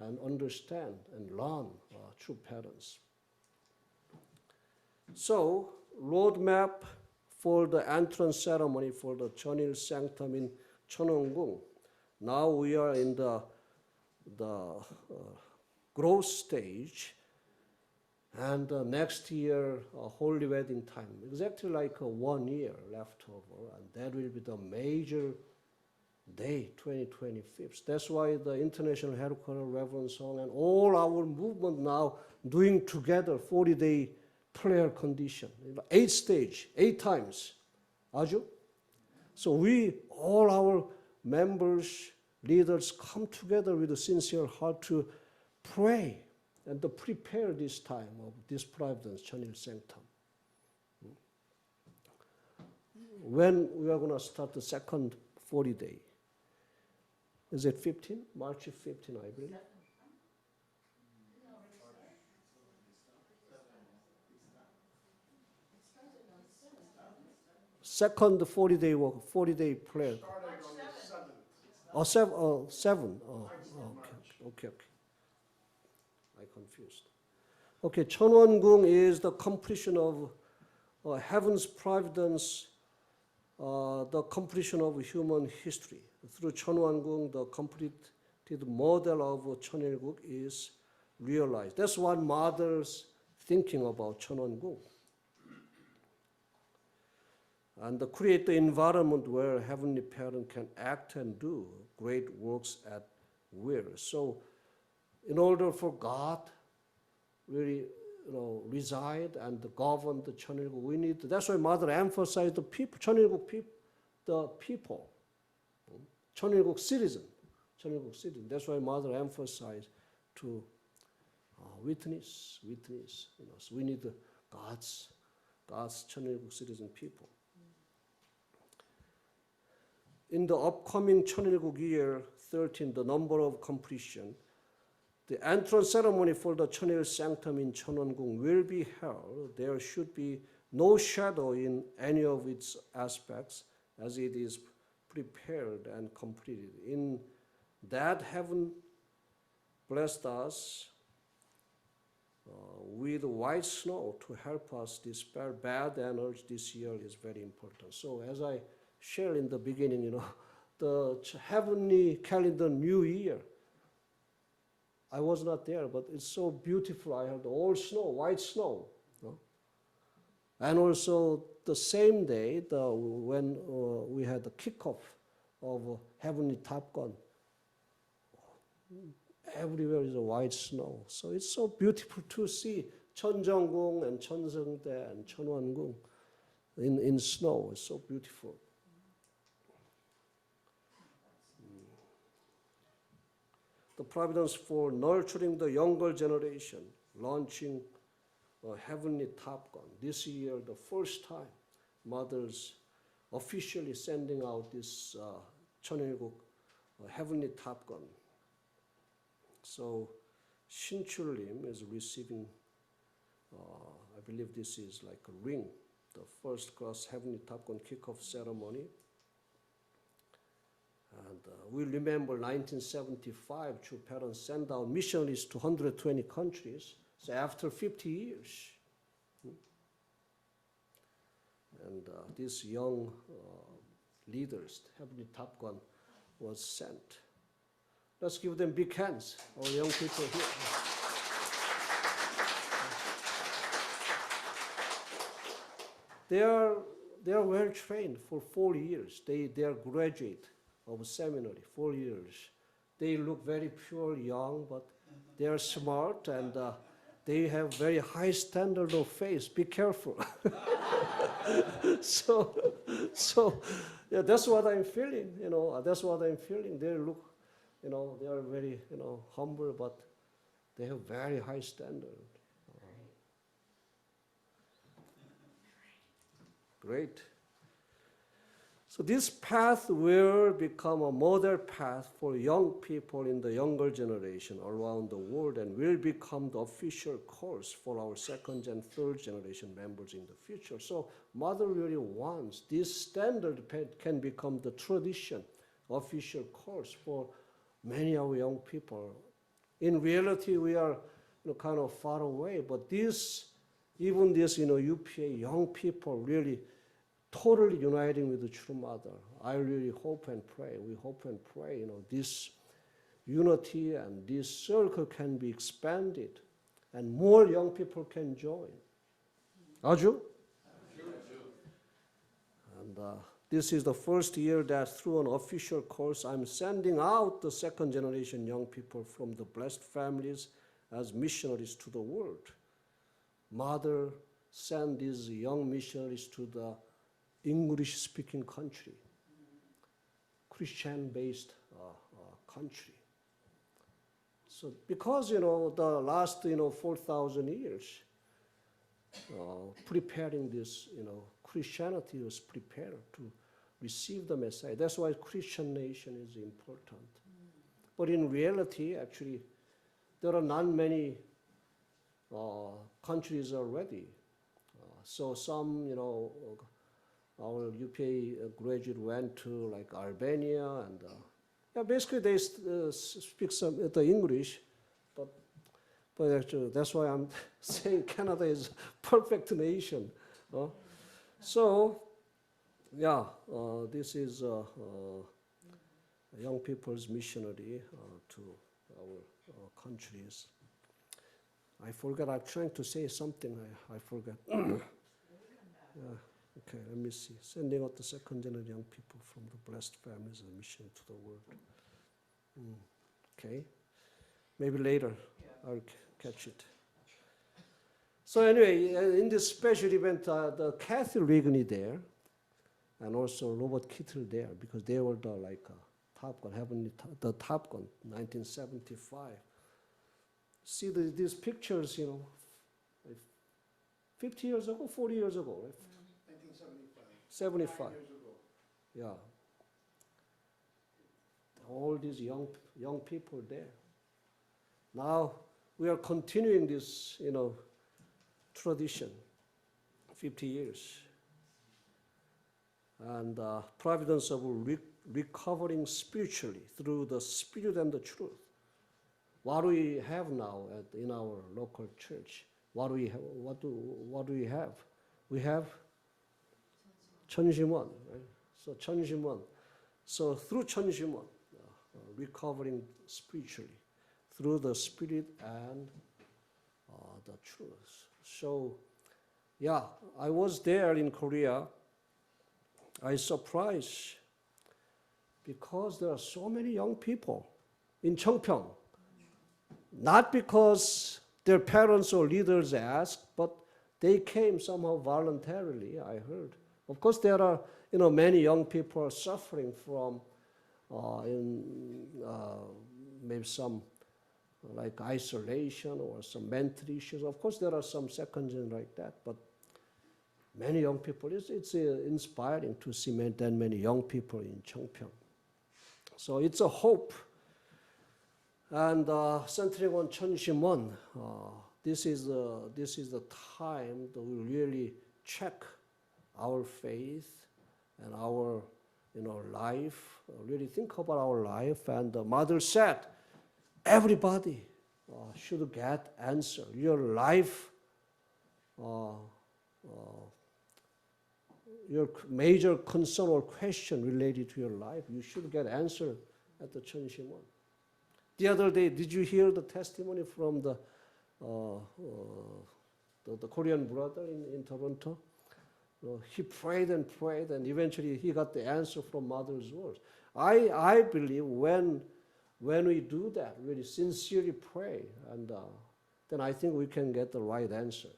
F: and understand and learn true parents. So, roadmap for the entrance ceremony for the Cheonil sanctum in Cheonwon-gung. Now we are in the growth stage. And next year, holy wedding time, exactly like 1 year left over, and that will be the major day, 2025. That's why the International Headquarters Reverend Song and all our movement now doing together 40-day prayer condition, 8 stage, 8 times, 아주? So we, all our members, leaders come together with a sincere heart to pray and to prepare this time of this providence, Cheonil sanctum. When we are going to start the second 40 day? Is it 15? March 15, I believe. Second 40-day work, 40-day prayer. Oh, 7. Oh, okay. I confused. Okay, Cheonwon-gung is the completion of heaven's providence, the completion of human history. Through Cheonwon-gung, the completed model of Cheonil-guk is realized. That's what mother's thinking about Cheonwon-gung. And to create the environment where Heavenly Parent can act and do great works at will. So, in order for God really, reside and govern the Cheonil-guk, we need. That's why Mother emphasized the people, Cheonil-guk people, the people, Cheonil-guk citizen. That's why Mother emphasized to witness. So we need God's Cheonil-guk citizen people. In the upcoming Cheonil-guk year 13, the number of completion, the entrance ceremony for the Cheonil sanctum in Cheonwon-gung will be held. There should be no shadow in any of its aspects as it is prepared and completed. In that heaven blessed us with white snow to help us dispel bad energy this year is very important. So as I shared in the beginning, the heavenly calendar new year, I was not there, but it's so beautiful. I had all snow, white snow. And also the same day, when we had the kickoff of Heavenly Top Gun, everywhere is a white snow. So it's so beautiful to see Cheonjeong-gung and Cheonseongdae and Cheonwon-gung in snow. It's so beautiful. the Providence for nurturing the younger generation, launching a Heavenly Top Gun. This year, the first time, mothers officially sending out this 천일국 Heavenly Top Gun. So 신출님 is receiving, I believe this is like a ring, the first class Heavenly Top Gun kickoff ceremony. And we remember 1975, True Parents sent out missionaries to 120 countries. So after 50 years, and these young leaders, Heavenly Top Gun, was sent. Let's give them big hands, all young people here. They are well trained for 4 years. They are graduate of seminary, 4 years. They look very pure, young, but they are smart and they have very high standard of faith. Be careful. so yeah, that's what I'm feeling. That's what I'm feeling. They look, they are very, humble, but they have very high standard. Great. So this path will become a model path for young people in the younger generation around the world and will become the official course for our second and third generation members in the future. So Mother really wants this standard can become the tradition, official course for many of our young people. In reality, we are kind of far away, but even this, UPA young people really totally uniting with the true mother. I really hope and pray, we hope and pray, this unity and this circle can be expanded and more young people can join. Aju? And this is the first year that through an official course, I'm sending out the second generation young people from the blessed families as missionaries to the world. Mother sent these young missionaries to the English-speaking country, Christian-based country. So because, the last, 4,000 years, preparing this, Christianity was prepared to receive the Messiah. That's why Christian nation is important. But in reality, actually, there are not many countries already. So some, our UK graduate went to like Albania and basically they speak the English, but actually that's why I'm saying Canada is perfect nation. So yeah, this is young people's missionary to our countries. I forgot. I'm trying to say something. I forgot. Yeah. Okay, let me see. Sending out the second generation young people from the blessed families of mission to the world. Okay, maybe later I'll catch it. So anyway, in this special event, the Kathy Reagan there, and also Robert Kittle there, because they were the Top Gun, the Top Gun, 1975. See these pictures, 50 years ago, 40 years ago, right? 75.
A: 5 years ago.
F: Yeah. All these young people there. Now we are continuing this, tradition, 50 years. And providence of recovering spiritually through the spirit and the truth. What we have now in our local church, what do we have? We have 천심원, right? So 천심원. So through 천심원, recovering spiritually through the spirit and the truth. So, yeah, I was there in Korea. I surprised because there are so many young people in Cheongpyeong. Not because their parents or leaders asked, but they came somehow voluntarily, I heard. Of course, there are, many young people are suffering from maybe some like isolation or some mental issues. Of course, there are some second gen like that, but many young people, it's inspiring to see that many young people in Cheongpyeong. So it's a hope. And centering on Chunshimwon, this is the time that we really check our faith and our life, really think about our life. And the mother said, everybody should get answer. Your life, your major concern or question related to your life, you should get answer at the Chunshimwon. The other day, did you hear the testimony from the Korean brother in Toronto? He prayed and prayed, and eventually he got the answer from mother's words. I believe when we do that, really sincerely pray, and then I think we can get the right answer.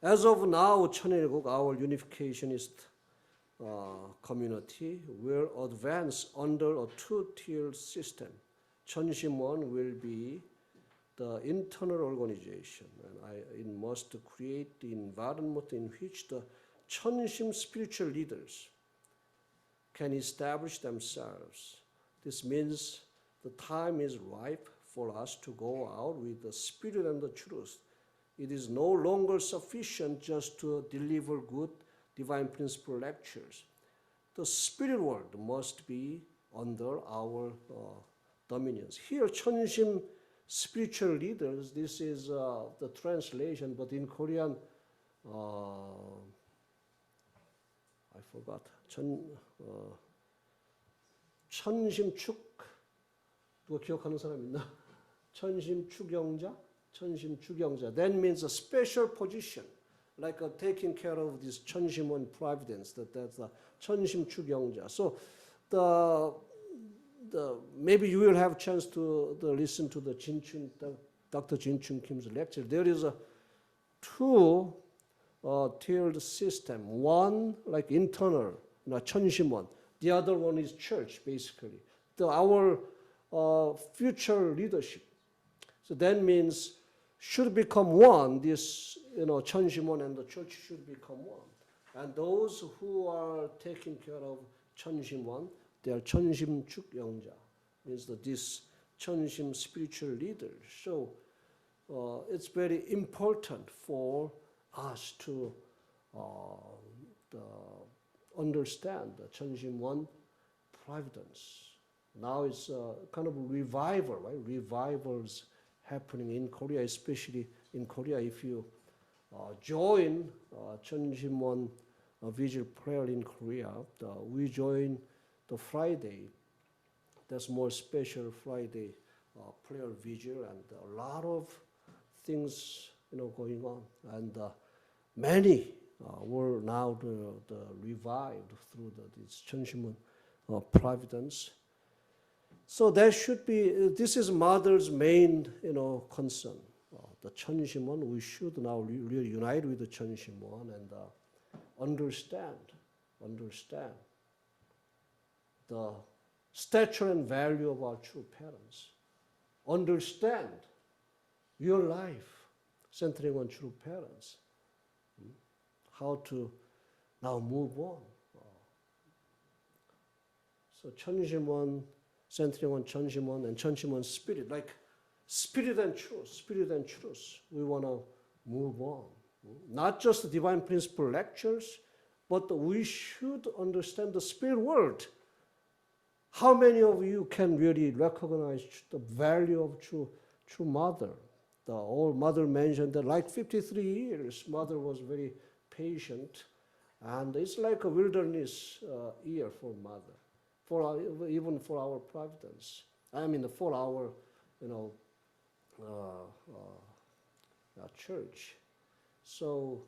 F: As of now, Cheonilguk, our unificationist community, will advance under a two-tier system. Chunshimwon will be the internal organization, and it must create the environment in which the Chunshim spiritual leaders can establish themselves. This means the time is ripe for us to go out with the spirit and the truth. It is no longer sufficient just to deliver good divine principle lectures. The spirit world must be under our dominions. Here, Chunshim spiritual leaders, this is the translation, but in Korean, I forgot. 천심축, 누가 기억하는 사람 있나? 천심축영자? 천심축영자. That means a special position, like taking care of this 천심원 providence. That's a 천심축영자. So maybe you will have a chance to listen to the Dr. Jin-Chun Kim's lecture. There is a two-tiered system. One like internal, 천심원. The other one is church, basically. Our future leadership. So that means should become one. This, 천심원 and the church should become one. And those who are taking care of 천심원, they are 천심축영자, means that this 천심 spiritual leaders. So it's very important for us to understand the 천심원 providence. Now it's a kind of revival, right? Revivals happening in Korea, especially in Korea. If you join 천심원 vigil prayer in Korea, we join the Friday. That's more special Friday prayer vigil, and a lot of things going on, and many were now the revived through this 천심원 providence. So that should be, this is mother's main concern. The 천심원, we should now really unite with the 천심원 and understand the stature and value of our true parents. Understand your life centering on true parents. How to now move on. So 천심원, centering on 천심원 and 천심원 spirit, like spirit and truth. We want to move on. Not just the divine principle lectures, but we should understand the spirit world. How many of you can really recognize the value of true mother? The old mother mentioned that like 53 years, mother was very patient, and it's like a wilderness year for mother, even for our providence. I mean, for our, church. So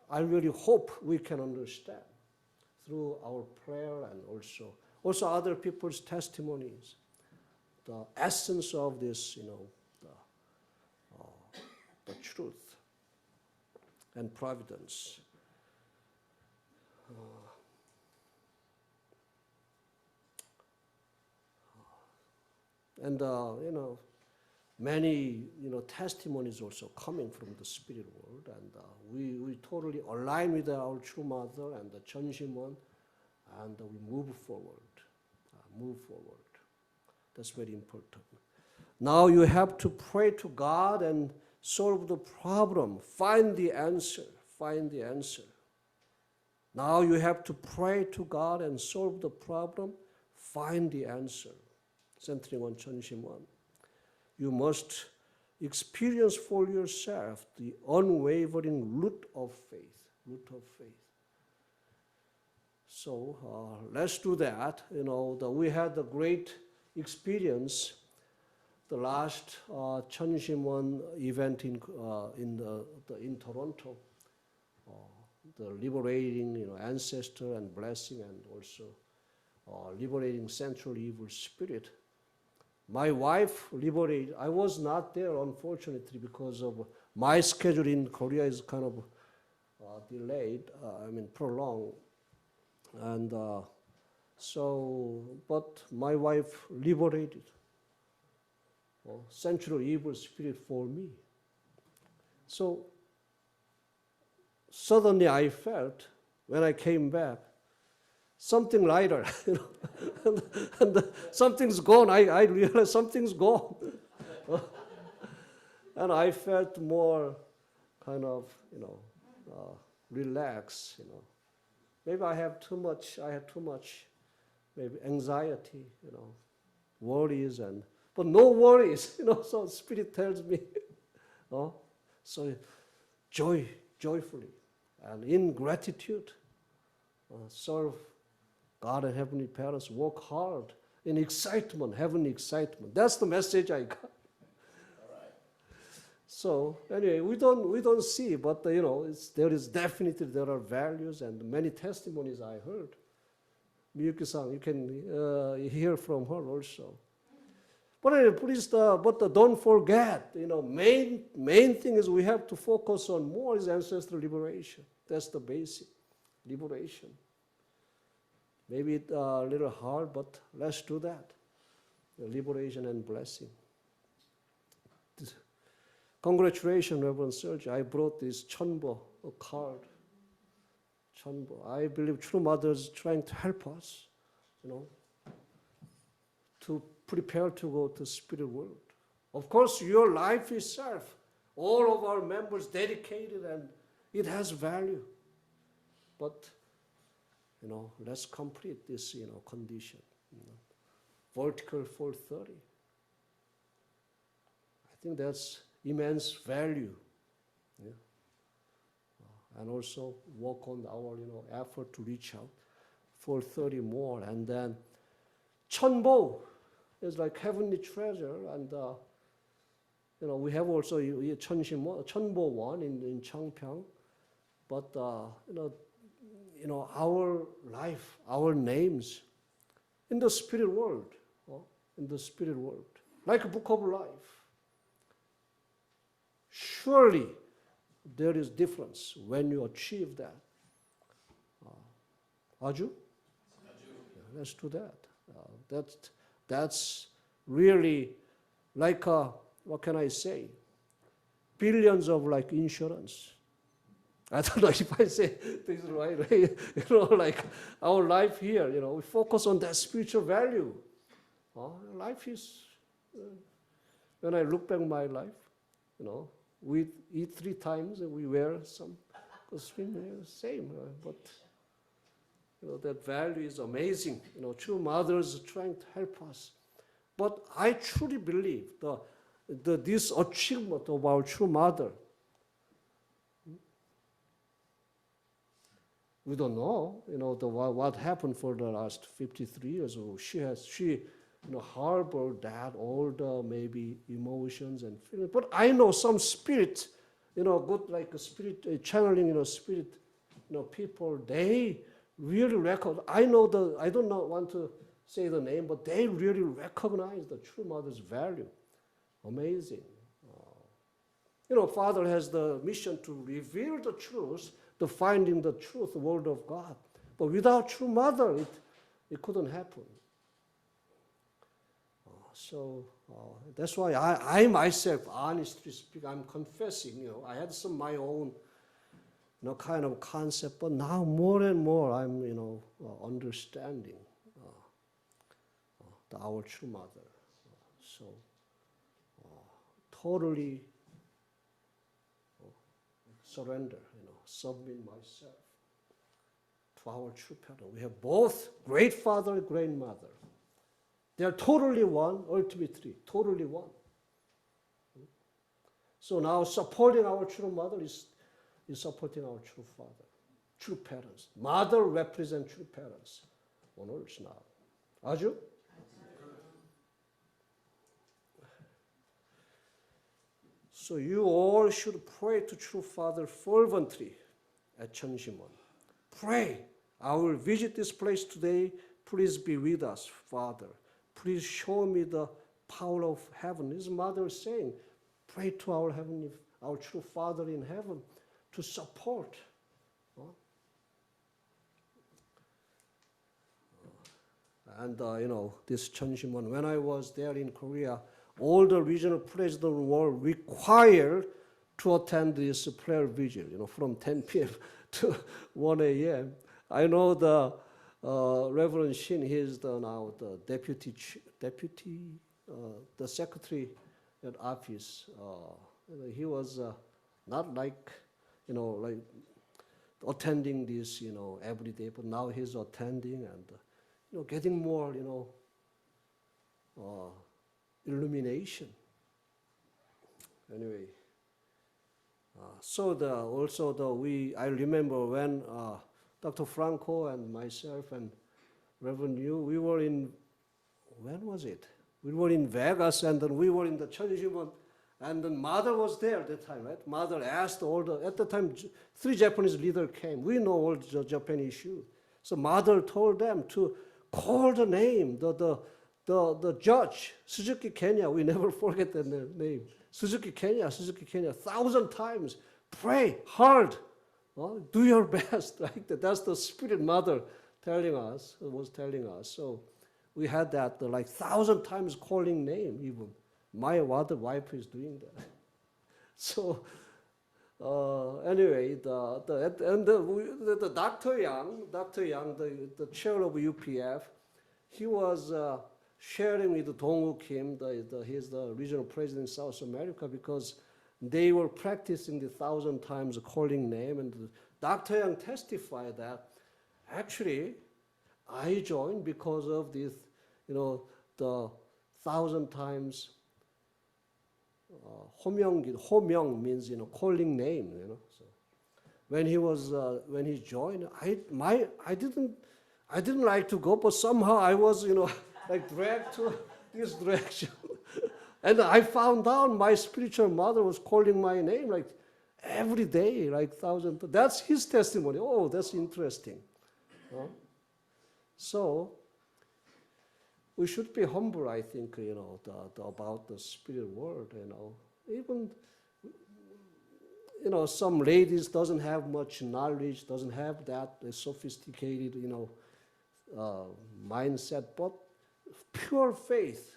F: I really hope we can understand through our prayer and also other people's testimonies, the essence of this, the truth and providence. And many testimonies also coming from the spirit world, and we totally align with our true mother and the Chunshimon, and we move forward. That's very important. Now you have to pray to God and solve the problem. Find the answer. Now you have to pray to God and solve the problem. Find the answer. Centering on Chunshimon. You must experience for yourself the unwavering root of faith. So let's do that. We had a great experience. The last Chunshimon event in Toronto, the liberating ancestor and blessing, and also liberating central evil spirit. My wife liberated. I was not there, unfortunately, because of my schedule in Korea is kind of delayed, prolonged. And but my wife liberated central evil spirit for me. So suddenly I felt, when I came back, something lighter, and something's gone. I realized something's gone. And I felt more kind of, relaxed, Maybe I had too much, maybe anxiety, worries, but no worries, so Spirit tells me, so joyfully, and in gratitude, serve God and Heavenly Parents, work hard in excitement, heavenly excitement. That's the message I got. So anyway, we don't see, but there are values and many testimonies I heard. Miyuki-san, you can hear from her also. But anyway, please, don't forget, main thing is we have to focus on more is ancestral liberation. That's the basic liberation. Maybe it's a little hard, but let's do that. Liberation and blessing. Congratulations, Reverend Serge. I brought this Chonbo, a card. Chonbo. I believe True Mother is trying to help us, to prepare to go to spirit world. Of course, your life itself, all of our members dedicated, and it has value. But, let's complete this, condition. Vertical 430. I think that's immense value. Yeah. And also work on our, effort to reach out. 430 more, and then Chonbo is like heavenly treasure, and we have also Chonbo one in Changpyeong, but our life, our names in the spirit world, like a book of life. Surely there is difference when you achieve that. Aju? Yeah, let's do that. That's really like what can I say? Billions of like insurance. I don't know if I say this right. Like our life here, we focus on that spiritual value. Life is, when I look back my life, we eat 3 times and we wear some costume, same. But that value is amazing. True mothers trying to help us. But I truly believe this achievement of our true mother, we don't know, what happened for the last 53 years. She harbored that, all the maybe emotions and feelings. But I know some spirit, good like a spirit, channeling, spirit, people, they really recognize, I don't want to say the name, but they really recognize the true mother's value. Amazing. Father has the mission to reveal the truth, to finding the truth, the word of God. But without true mother, it couldn't happen. So that's why I myself, honestly speaking, I'm confessing, I had some my own, kind of concept, but now more and more I'm, understanding our true mother. So totally surrender, submit myself to our true parent. We have both great father and great mother. They are totally one, ultimately, totally one. So now supporting our true mother is supporting our true father, true parents. Mother represents true parents. 오늘 now. 아주? So you all should pray to true Father fervently at 천심원. Pray. I will visit this place today. Please be with us, Father. Please show me the power of heaven. His mother is saying, pray to our true Father in heaven to support. And this 천심원, when I was there in Korea, all the regional presidents were required to attend this prayer vigil, from 10 p.m. to 1 a.m. I know the Reverend Shin, he is now the deputy, the secretary at office. He was not like attending this, every day, but now he's attending and, getting more, illumination. Anyway, I remember when Dr. Franco and myself and Reverend Yu, we were in, when was it? We were in Vegas, and then we were in the 천심원, and then Mother was there at that time, right? Mother asked at the time, 3 Japanese leaders came. We know all the Japanese issues. So Mother told them to call the name, the judge, Suzuki Kenya, we never forget that name. Suzuki Kenya, 1,000 times. Pray hard. Do your best. Like that. That's the Spirit Mother was telling us. So we had that 1,000 times calling name even. My wife is doing that. So anyway, the Dr. Yang, the chair of UPF, he was sharing with Dong-Woo Kim, he's the regional president in South America, because they were practicing the 1,000 times calling name, and Dr. Yang testified that actually I joined because of this, the 1,000 times 호명 means calling name. So when he joined, I didn't like to go, but somehow I was dragged to this direction. And I found out my spiritual mother was calling my name every day, 1,000. That's his testimony. Oh, that's interesting. So we should be humble, I think, about the spirit world, Even, some ladies doesn't have much knowledge, doesn't have that sophisticated, mindset, but pure faith,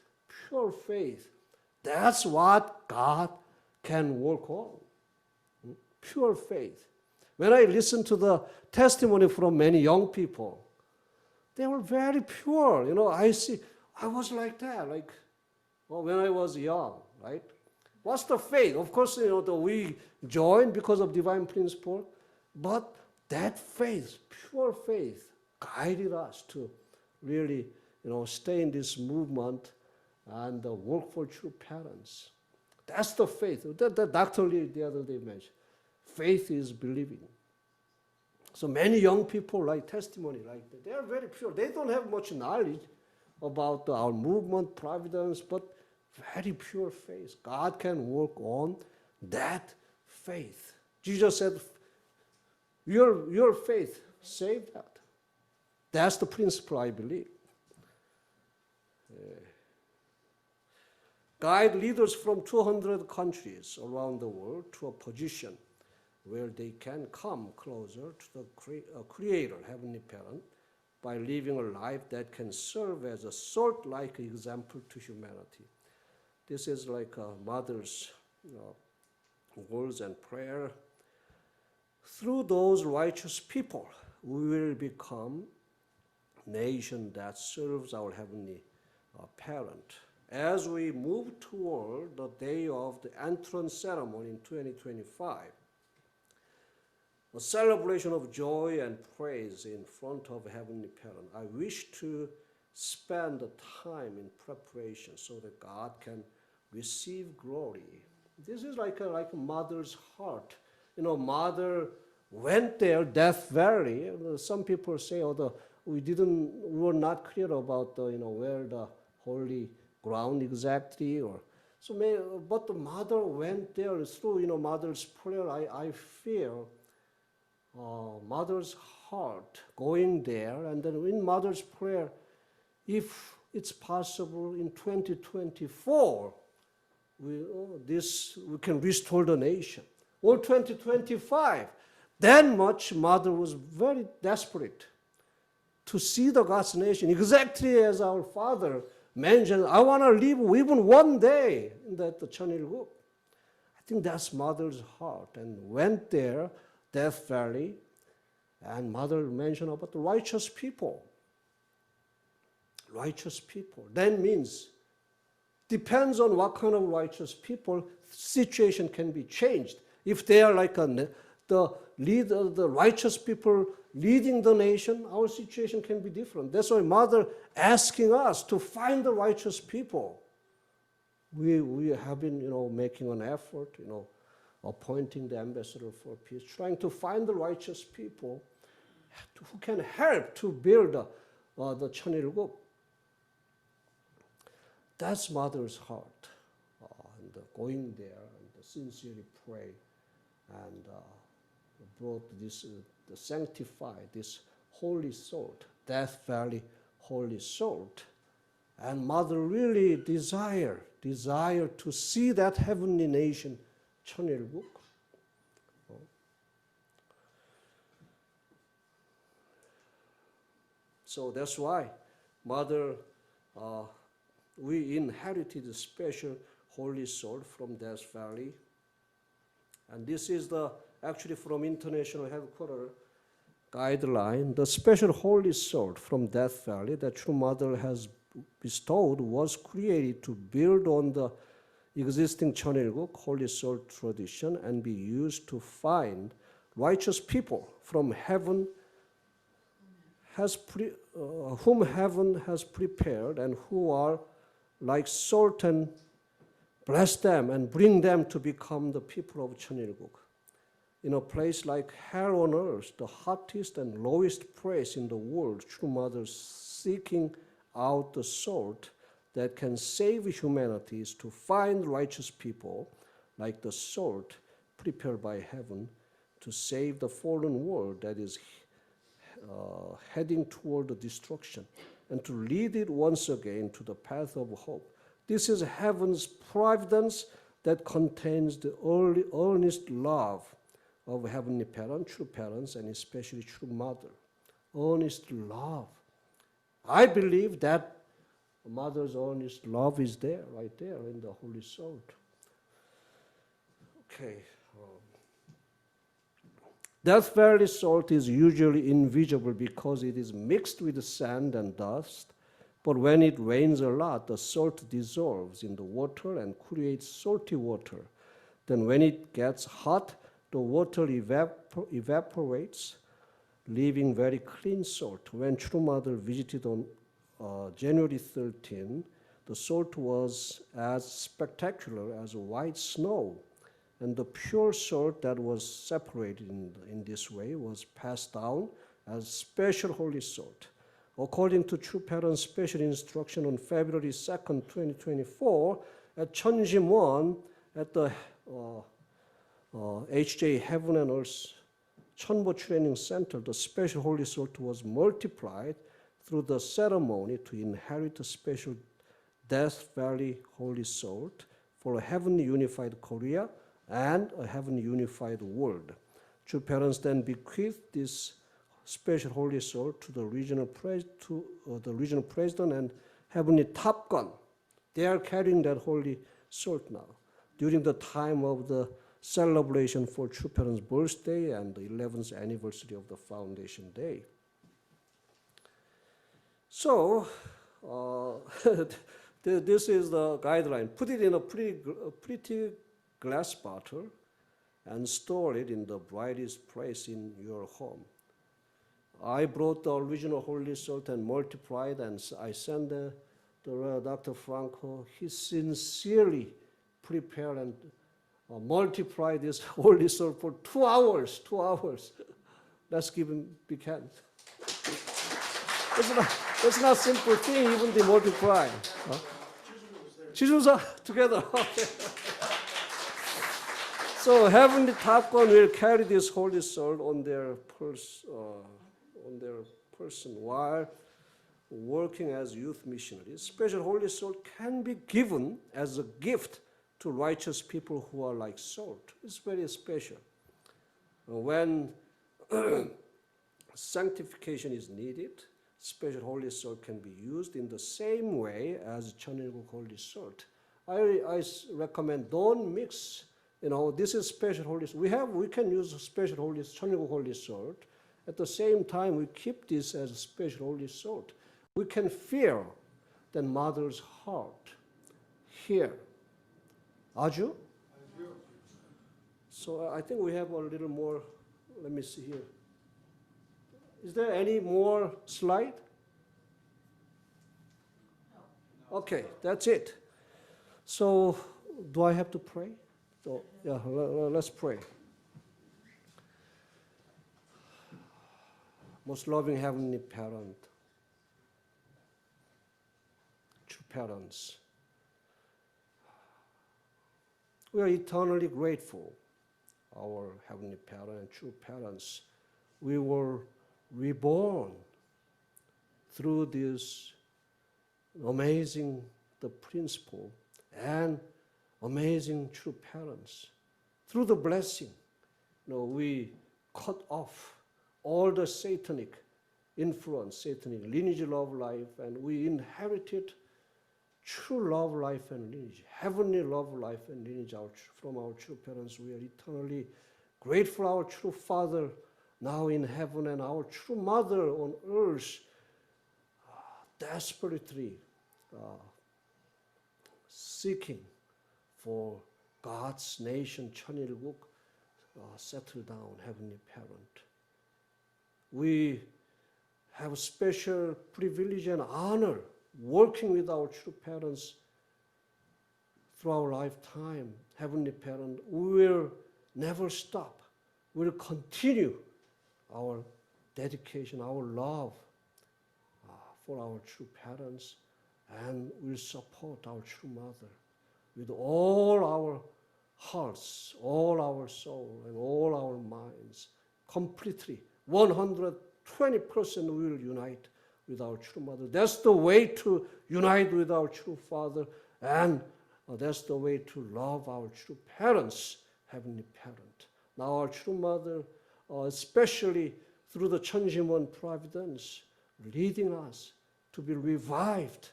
F: that's what God can work on. Pure faith. When I listen to the testimony from many young people, they were very pure. I was like that, when I was young, right? What's the faith? Of course, we joined because of divine principle, but that faith, pure faith, guided us to really, stay in this movement and work for true parents. That's the faith. That Dr. Lee the other day mentioned. Faith is believing. So many young people like testimony like that. They are very pure. They don't have much knowledge about our movement, providence, but very pure faith. God can work on that faith. Jesus said, your faith saved that. That's the principle, I believe. Guide leaders from 200 countries around the world to a position where they can come closer to the Creator, Heavenly Parent, by living a life that can serve as a salt-like example to humanity. This is like a mother's words and prayer. Through those righteous people, we will become a nation that serves our heavenly parent. As we move toward the day of the entrance ceremony in 2025, a celebration of joy and praise in front of Heavenly Parent, I wish to spend the time in preparation so that God can receive glory. This is like a mother's heart. Mother went there, Death Valley. Some people say, we were not clear about where the holy ground exactly, but the mother went there through mother's prayer. I feel mother's heart going there, and then in mother's prayer, if it's possible in 2024, we can restore the nation. Or 2025, then much mother was very desperate to see the God's nation, exactly as our father mentioned, I want to live even one day in the Cheonilguk. I think that's mother's heart, and went there, Death Valley, and mother mentioned about the righteous people. Righteous people. That means, depends on what kind of righteous people, situation can be changed. If they are like the righteous people leading the nation, our situation can be different. That's why mother asking us to find the righteous people. We have been making an effort, appointing the ambassador for peace, trying to find the righteous people who can help to build the Cheonilguk. That's mother's heart. And going there and sincerely pray and brought this, sanctify this holy salt, Death Valley holy salt. And mother really desire to see that heavenly nation, Cheonilguk. So that's why mother, we inherited a special holy salt from Death Valley. And this is actually from International Headquarters guideline, the special holy salt from Death Valley that True Mother has bestowed was created to build on the existing Cheonilguk holy salt tradition and be used to find righteous people from heaven whom heaven has prepared and who are like salt, and bless them and bring them to become the people of Cheonilguk. In a place like hell on earth, the hottest and lowest place in the world, True Mother seeking out the salt that can save humanity is to find righteous people like the salt prepared by heaven to save the fallen world that is heading toward the destruction and to lead it once again to the path of hope. This is heaven's providence that contains the earnest love of Heavenly Parent, true parents, and especially True Mother. Earnest love. I believe that mother's earnest love is there, right there in the holy salt. Okay. Death Valley salt is usually invisible because it is mixed with sand and dust, but when it rains a lot, the salt dissolves in the water and creates salty water. Then when it gets hot, the water evaporates, leaving very clean salt. When True Mother visited on January 13, the salt was as spectacular as white snow, and the pure salt that was separated in this way was passed down as special holy salt. According to True Parents' special instruction on February 2nd, 2024, at Cheonjimwon, at the HJ Heaven and Earth Cheonbo Training Center, the special holy salt was multiplied through the ceremony to inherit a special Death Valley holy salt for a heavenly unified Korea and a heavenly unified world. True Parents then bequeathed this special holy salt to the regional president and heavenly top gun. They are carrying that holy salt now during the time of the celebration for True Parents' birthday and the 11th anniversary of the foundation day. So, this is the guideline. Put it in a pretty glass bottle and store it in the brightest place in your home. I brought the original holy salt and multiplied, and I sent the Dr. Franco. He sincerely prepared and multiplied this holy salt for 2 hours. 2 hours. Let's give him big hand. It's not simple thing, even the multiply. Huh? 지주사 together. So heavenly top gun will carry this holy salt on their person while working as youth missionaries. Special holy salt can be given as a gift to righteous people who are like salt. It's very special. When sanctification is needed, special holy salt can be used in the same way as 천일국 holy salt. I recommend don't mix. This is special holy salt. We can use special holy 천일국 holy salt. At the same time, we keep this as a special holy salt. We can feel the mother's heart here. 아주? So I think we have a little more. Let me see here. Is there any more slide? No. Okay, that's it. So do I have to pray? So, yeah, let's pray. Most loving Heavenly Parent, true parents, we are eternally grateful, our Heavenly Parent and true parents. We were reborn through this amazing the principle and amazing true parents. Through the blessing, we cut off all the satanic influence, satanic lineage love life, and we inherited true love life and lineage, heavenly love life and lineage from our true parents. We are eternally grateful, our true Father now in heaven and our true Mother on earth, desperately seeking for God's nation, 천일국, settle down, Heavenly Parent. We have special privilege and honor working with our true parents through our lifetime. Heavenly Parent, we will never stop. We will continue our dedication, our love for our true parents, and we'll support our true Mother with all our hearts, all our soul, and all our minds, completely. 120% we will unite with our true Mother. That's the way to unite with our true Father, and that's the way to love our true parents, Heavenly Parent. Now our true Mother, especially through the 천심원 providence, leading us to be revived,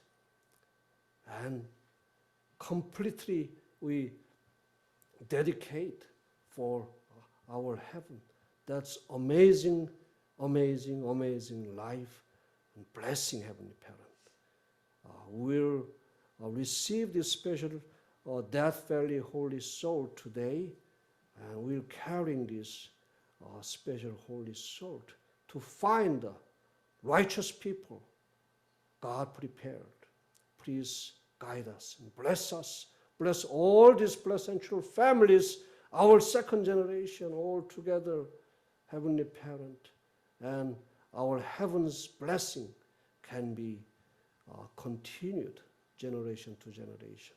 F: and completely we dedicate for our heaven. That's amazing, amazing, amazing life and blessing, Heavenly Parent. We'll receive this special Death Valley Holy Soul today, and we're carrying this special Holy Salt to find the righteous people God prepared. Please guide us and bless us. Bless all these blessed families, our second generation all together, Heavenly Parent, and our heaven's blessing can be continued generation to generation.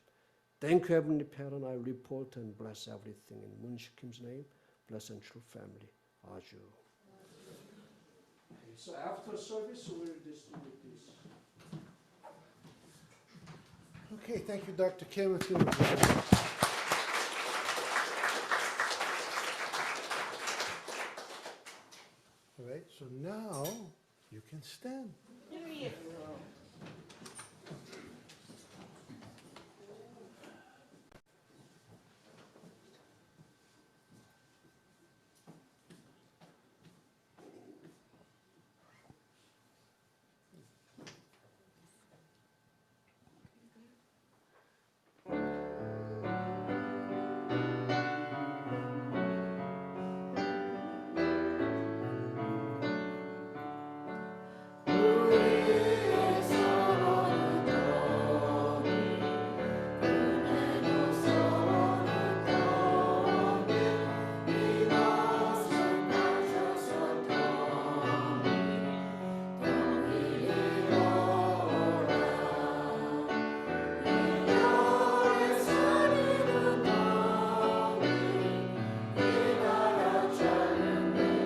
F: Thank you, Heavenly Parent. I report and bless everything in Moonshik's name. Bless and true family. Aju. Okay, so after service, we'll distribute this.
A: Okay, thank you, Dr. Kim. If you would- All right, so So now you can stand.
B: There you go.
C: 우리의 서로는 더니 그네도 서로는 더니 이것을 가져서 더니 이로라 이별의 소리는 더니 이나라 젊은 더니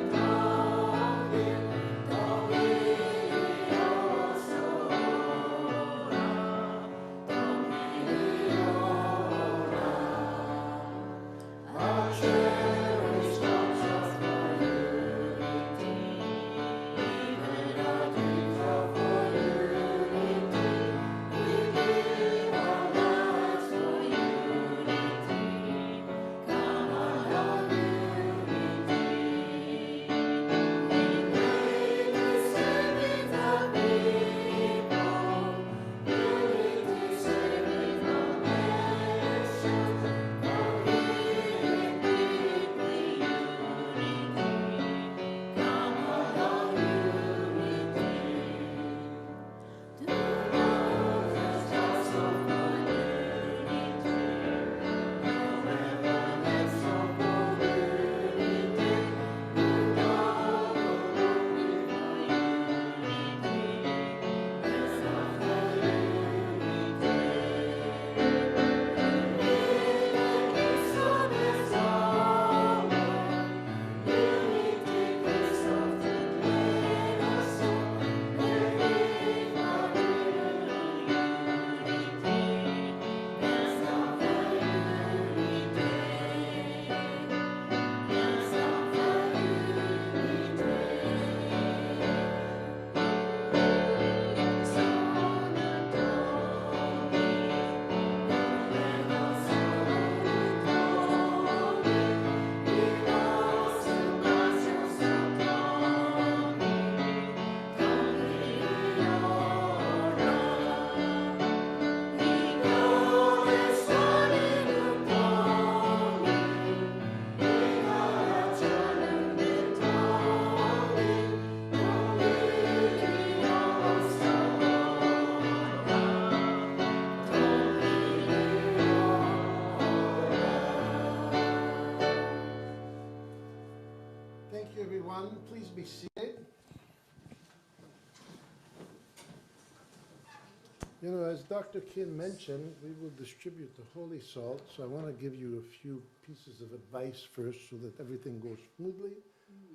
A: Thank you, everyone. Please be seated. You know, as Dr. Kim mentioned, we will distribute the holy salt, so I want to give you a few pieces of advice first so that everything goes smoothly.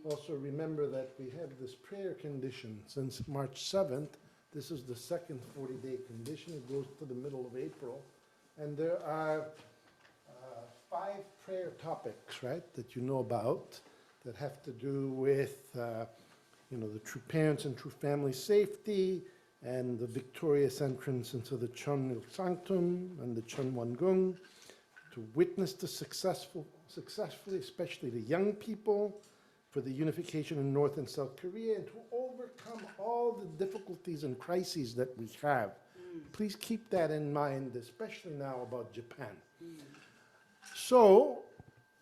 A: Also, remember that we have this prayer condition since March 7th. This is the second 40-day condition. It goes to the middle of April. And there are 5 prayer topics, right, that you know about that have to do with, you know, the true parents and true family safety, and the victorious entrance into the Chun Il Sanctum and the Chun Wangung, to witness the successfully, especially the young people, for the unification in North and South Korea, and to overcome all the difficulties and crises that we have. Please keep that in mind, especially now about Japan. So,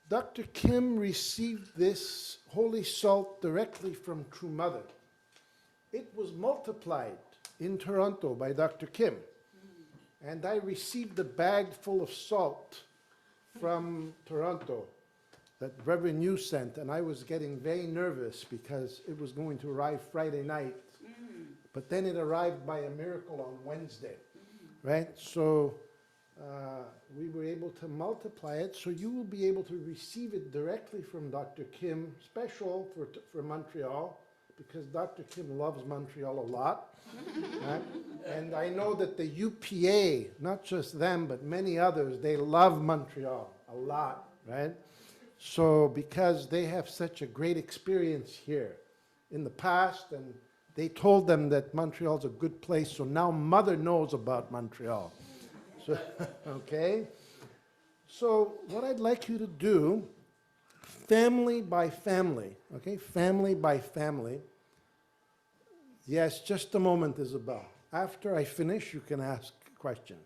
A: Dr. Kim received this holy salt directly from True Mother. It was multiplied in Toronto by Dr. Kim. And I received a bag full of salt from Toronto that Reverend Yu sent, and I was getting very nervous because it was going to arrive Friday night. But then it arrived by a miracle on Wednesday, right? So we were able to multiply it, so you will be able to receive it directly from Dr. Kim, special for Montreal, because Dr. Kim loves Montreal a lot. Right? And I know that the UPA, not just them, but many others, they love Montreal a lot, right? So because they have such a great experience here, in the past, and they told them that Montreal's a good place, so now Mother knows about Montreal. So, okay? So what I'd like you to do, family by family, okay? Family by family. Yes, just a moment, Isabel. After I finish, you can ask a question.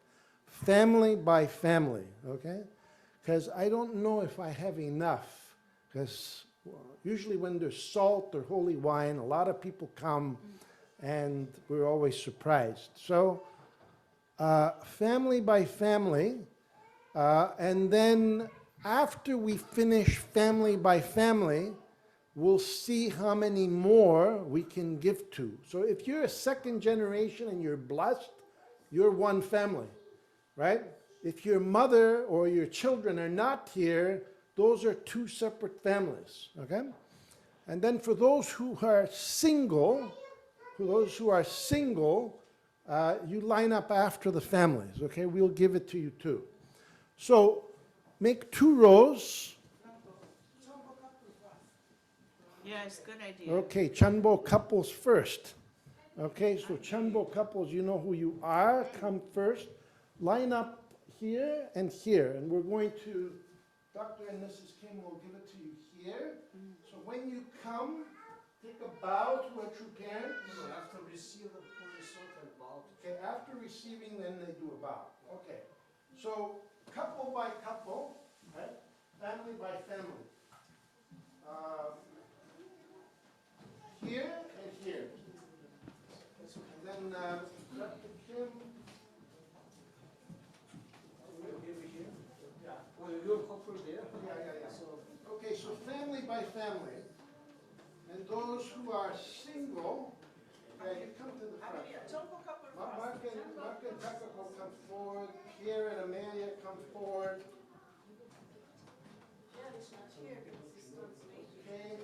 A: Family by family, okay? Because I don't know if I have enough, because usually when there's salt or holy wine, a lot of people come, and we're always surprised. So, family by family, and then after we finish family by family, we'll see how many more we can give to. So if you're a second generation and you're blessed, you're one family, right? If your mother or your children are not here, those are two separate families, okay? And then for those who are single, you line up after the families, okay? We'll give it to you too. So make 2 rows.
B: Yes, good idea.
A: Okay, Chanbo couples first. Okay, so Chanbo couples, you know who you are, come first. Line up here, and we're going to, Dr. and Mrs. Kim will give it to you here. So when you come, take a bow to a true parent.
F: After receive the holy salt and bow to
A: Okay, after receiving, then they do a bow. Okay, so couple by couple, right? Family by family. Here and here. And then Dr. Kim.
F: Over here. Yeah. Well, your couple there.
A: Yeah.
F: So
A: Okay, so family by family. And those who are single, you come to the front. Mark and Pekka will come forward. Pierre and Amelia come forward. Okay.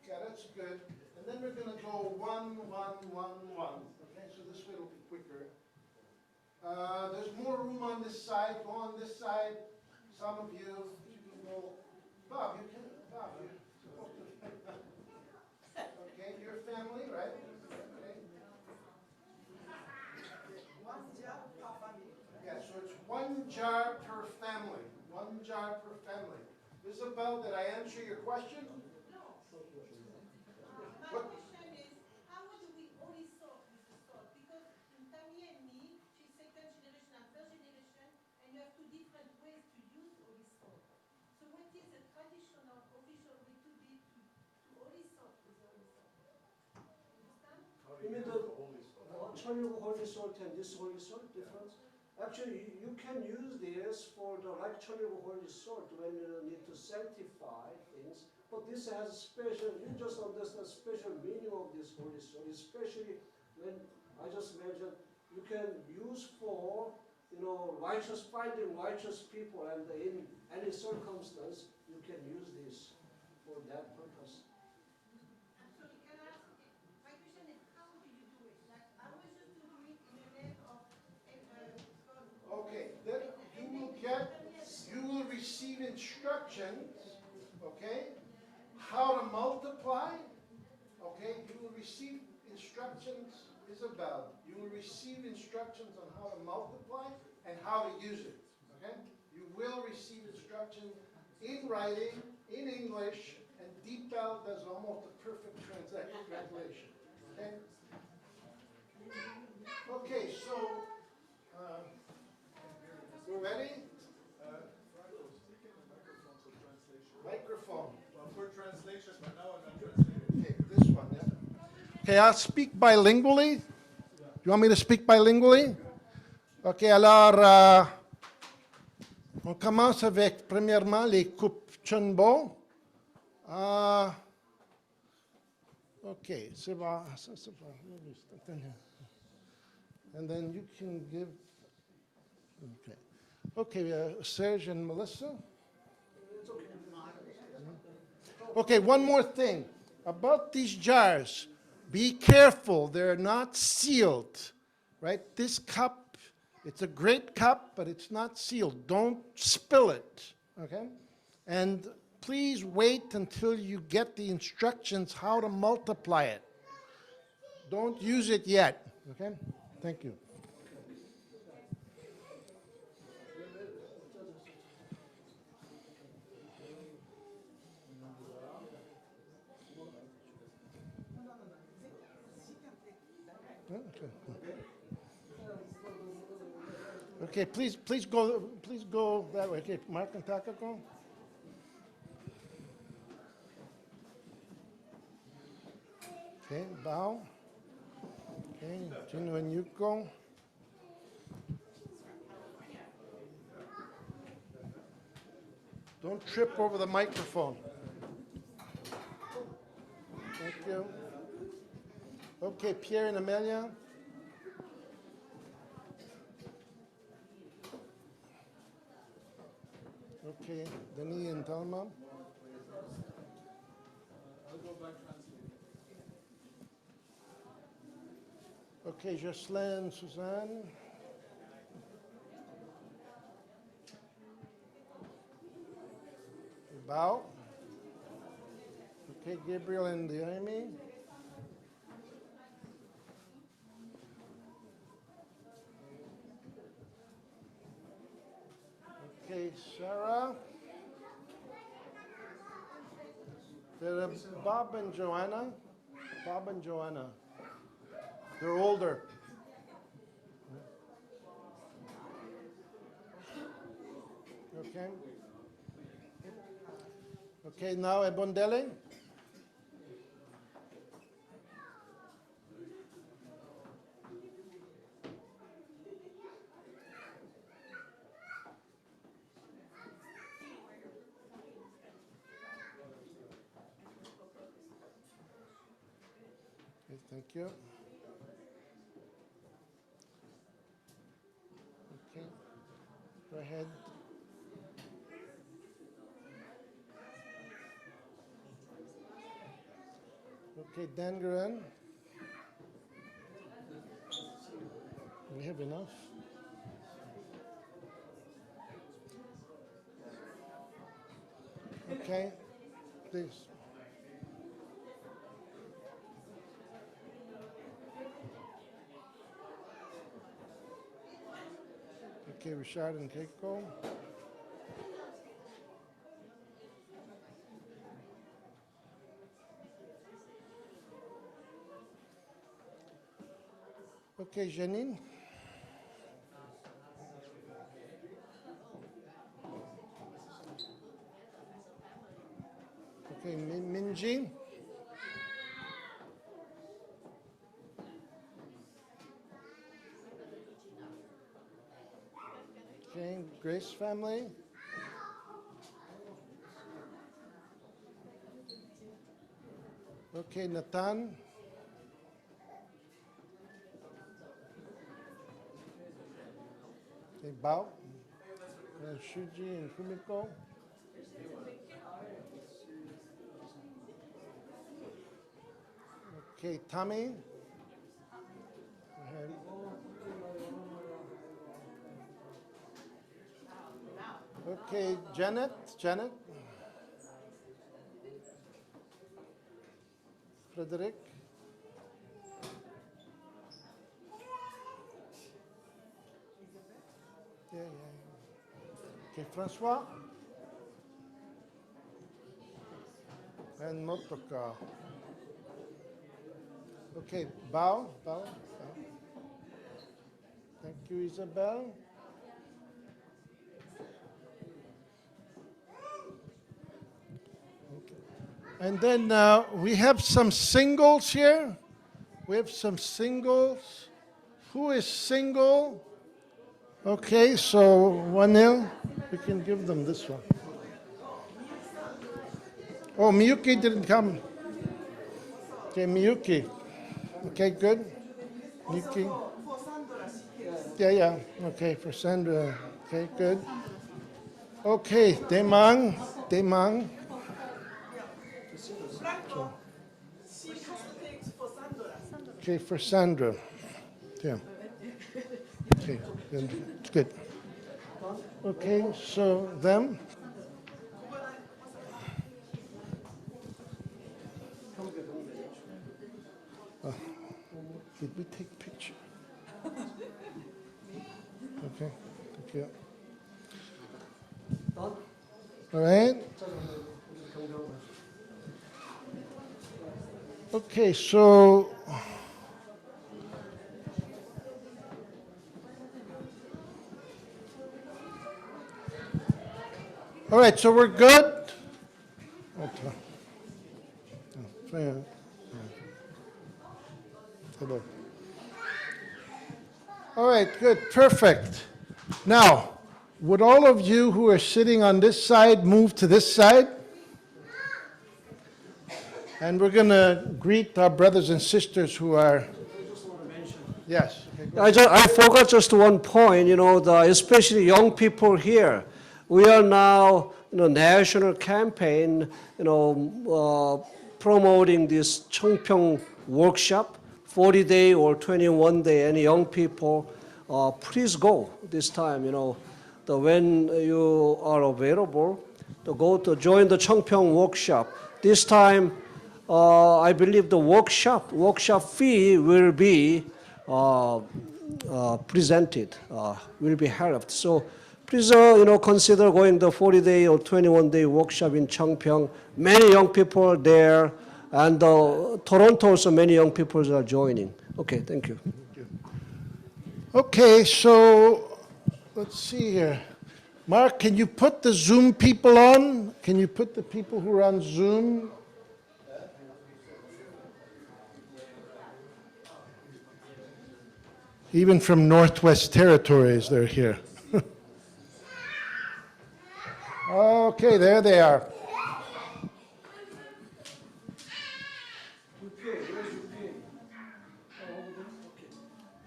A: Yeah, that's good. And then we're going to go 1, 1, 1, 1. Okay, so this way it'll be quicker. There's more room on this side. Go on this side. Some of you can go. Bob, you can. Bob, you're supposed to. Okay, your family, right? Okay. Yeah, so it's 1 jar per family. 1 jar per family. Isabel, did I answer your question?
C: My question is, how do we only salt with the salt? Because in Tammy and me, she's second generation and first generation, and you have 2 different ways to use holy salt. So what is the traditional, official way to holy salt with the holy salt? Understand?
F: you mean the Chinese holy salt and this holy salt difference? Actually, you can use this for the like Chinese holy salt when you need to sanctify things. But this has a special, you just understand special meaning of this holy salt, especially when I just mentioned you can use for, finding righteous people, and in any circumstance you can use this for that purpose.
C: I'm sorry, can I ask, my question is, how do you do it? Like, I was just to do it in the name of God.
A: Okay, then you will receive instructions, okay, how to multiply, okay, you will receive instructions, Isabel, you will receive instructions on how to multiply and how to use it, okay? You will receive instructions in writing, in English, and Deepel does almost a perfect translation, okay? Okay, so, we're ready? Microphone.
E: Well, for translation, but now I'm not translating.
A: Okay, this one, yeah. Okay, I'll speak bilingually. You want me to speak bilingually? Ok, alors, on commence avec, premièrement, les coupes Chunbo. Ok, c'est bon, ça c'est bon. And then you can give, okay. Okay, Serge and Melissa. Okay, one more thing about these jars. Be careful, they're not sealed, right? This cup, it's a great cup, but it's not sealed. Don't spill it, okay? And please wait until you get the instructions how to multiply it. Don't use it yet, okay? Thank you. Okay, please go that way. Okay, Mark and Taka go. Okay, bow. Okay, Gino and Yuko. Don't trip over the microphone. Thank you. Okay, Pierre and Amelia. Okay, Denis and Talma. Okay, Jocelyn, Suzanne. Bow. Okay, Gabriel and Amy. Okay, Sarah. There are Bob and Joanna. Bob and Joanna. They're older. Okay. Okay, now Ebondele. Okay, thank you. Okay, go ahead. Okay, Dan Guran. We have enough. Okay, please. Okay, Richard and Keiko. Okay, Janine. Okay, Minji. Okay, Grace family. Okay, Nathan. Okay, Bao. Shuji and Kumiko. Okay, Tommy. Go ahead. Okay, Janet. Frederick. Yeah. Okay, Francois. And Motoka. Okay, Bao. Thank you, Isabel. And then we have some singles here. We have some singles. Who is single? Okay, so 1-0. We can give them this one. Oh, Miyuki didn't come. Okay, Miyuki. Okay, good. Miyuki. Yeah. Okay, for Sandra. Okay, good. Okay, Demang. Okay, for Sandra. Yeah. Okay, good. Okay, so them. All right? Okay, so all right, so we're good. Hello. All right, good, perfect. Now, would all of you who are sitting on this side move to this side? And we're going to greet our brothers and sisters who are. Yes. Okay, go ahead.
F: I forgot just one point, especially young people here. We are now, national campaign, promoting this Chongpyeong workshop, 40-day or 21-day. Any young people, please go this time, when you are available, to go to join the Chongpyeong workshop. This time, I believe the workshop fee will be presented, will be held. So please, consider going the 40-day or 21-day workshop in Chongpyeong. Many young people are there, and Toronto also many young people are joining. Okay, thank you.
A: Okay, so let's see here. Mark, can you put the Zoom people on? Can you put the people who are on Zoom? Even from Northwest Territories, they're here. Okay, there they are.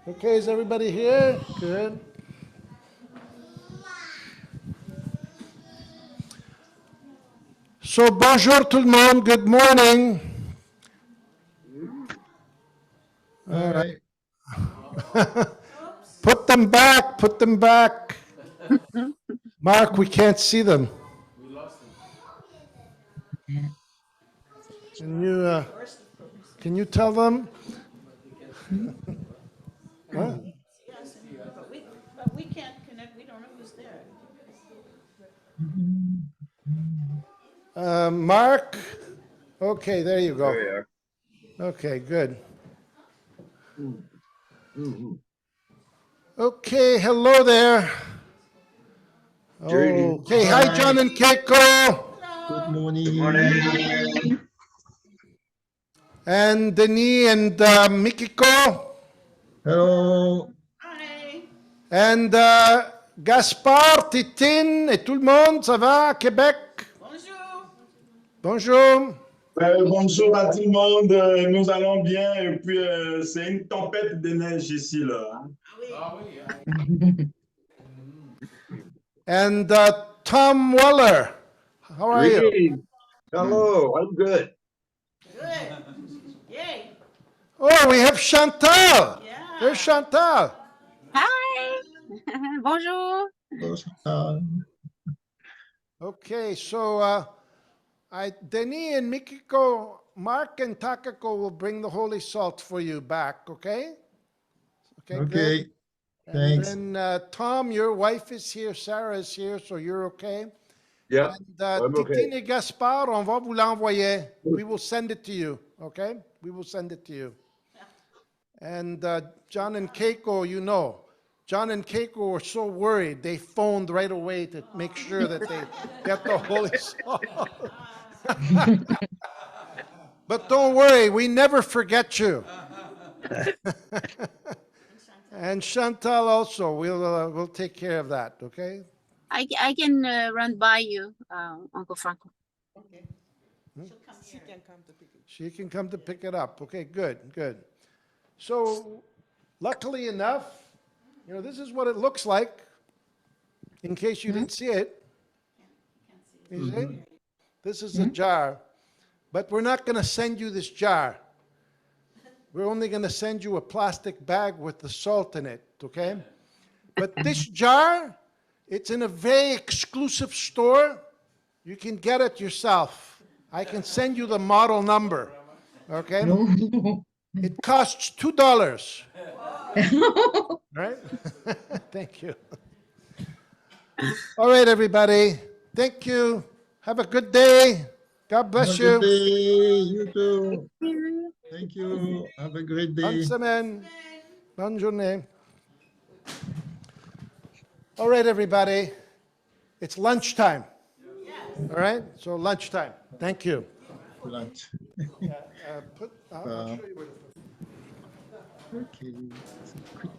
A: Okay, is everybody here? Good. So, bonjour tout le monde, good morning. All right. Put them back, put them back. Mark, we can't see them. Can you tell them? Huh?
B: Yes, but we can't connect, we don't know who's there.
A: Mark? Okay, there you go.
G: There we are.
A: Okay, good. Okay, hello there.
G: Greetings.
A: Okay, hi, John and Keiko.
G: Good morning.
H: Good morning.
A: And Denis and Mikiko.
H: Hello.
B: Hi.
A: And Gaspard, Titine et tout le monde, ça va, Québec?
B: Bonjour.
A: Bonjour.
H: Bonjour à tout le monde. Nous allons bien et puis c'est une tempête de neige ici là.
B: Ah oui.
A: And Tom Weller. How are you?
G: Greetings. Hello, I'm good.
B: Good. Yay.
A: Oh, we have Chantal.
B: Yeah.
A: There's Chantal.
I: Hi. Bonjour.
A: Okay, so Denis and Mikiko, Mark and Takako will bring the holy salt for you back, okay? Okay, good.
H: Okay. Thanks.
A: And then Tom, your wife is here, Sarah is here, so you're okay.
G: Yeah,
A: And
G: I'm okay.
A: Titine et Gaspard, on va vous l'envoyer. We will send it to you, okay? We will send it to you. And John and Keiko, you know, John and Keiko were so worried, they phoned right away to make sure that they get the holy salt. But don't worry, we never forget you. And Chantal also, we'll take care of that, okay?
I: I can run by you, Uncle Franco.
B: Okay. She'll come here.
A: She can come to pick it up. Okay, good, good. So luckily enough, this is what it looks like, in case you didn't see it. You see? This is a jar, but we're not going to send you this jar. We're only going to send you a plastic bag with the salt in it, okay? But this jar, it's in a very exclusive store. You can get it yourself. I can send you the model number, okay? It costs $2. Right? Thank you. All right, everybody. Thank you. Have a good day. God bless
G: Have a good
A: you.
G: day. You too.
I: you.
G: Thank you. Have a great
A: Bonne
G: day.
A: semaine. Bonne journée. All right, everybody. It's lunchtime. All right? So lunchtime. Thank you.
G: Lunch.
A: I'll show you where to put.
G: Okay. It's a quick.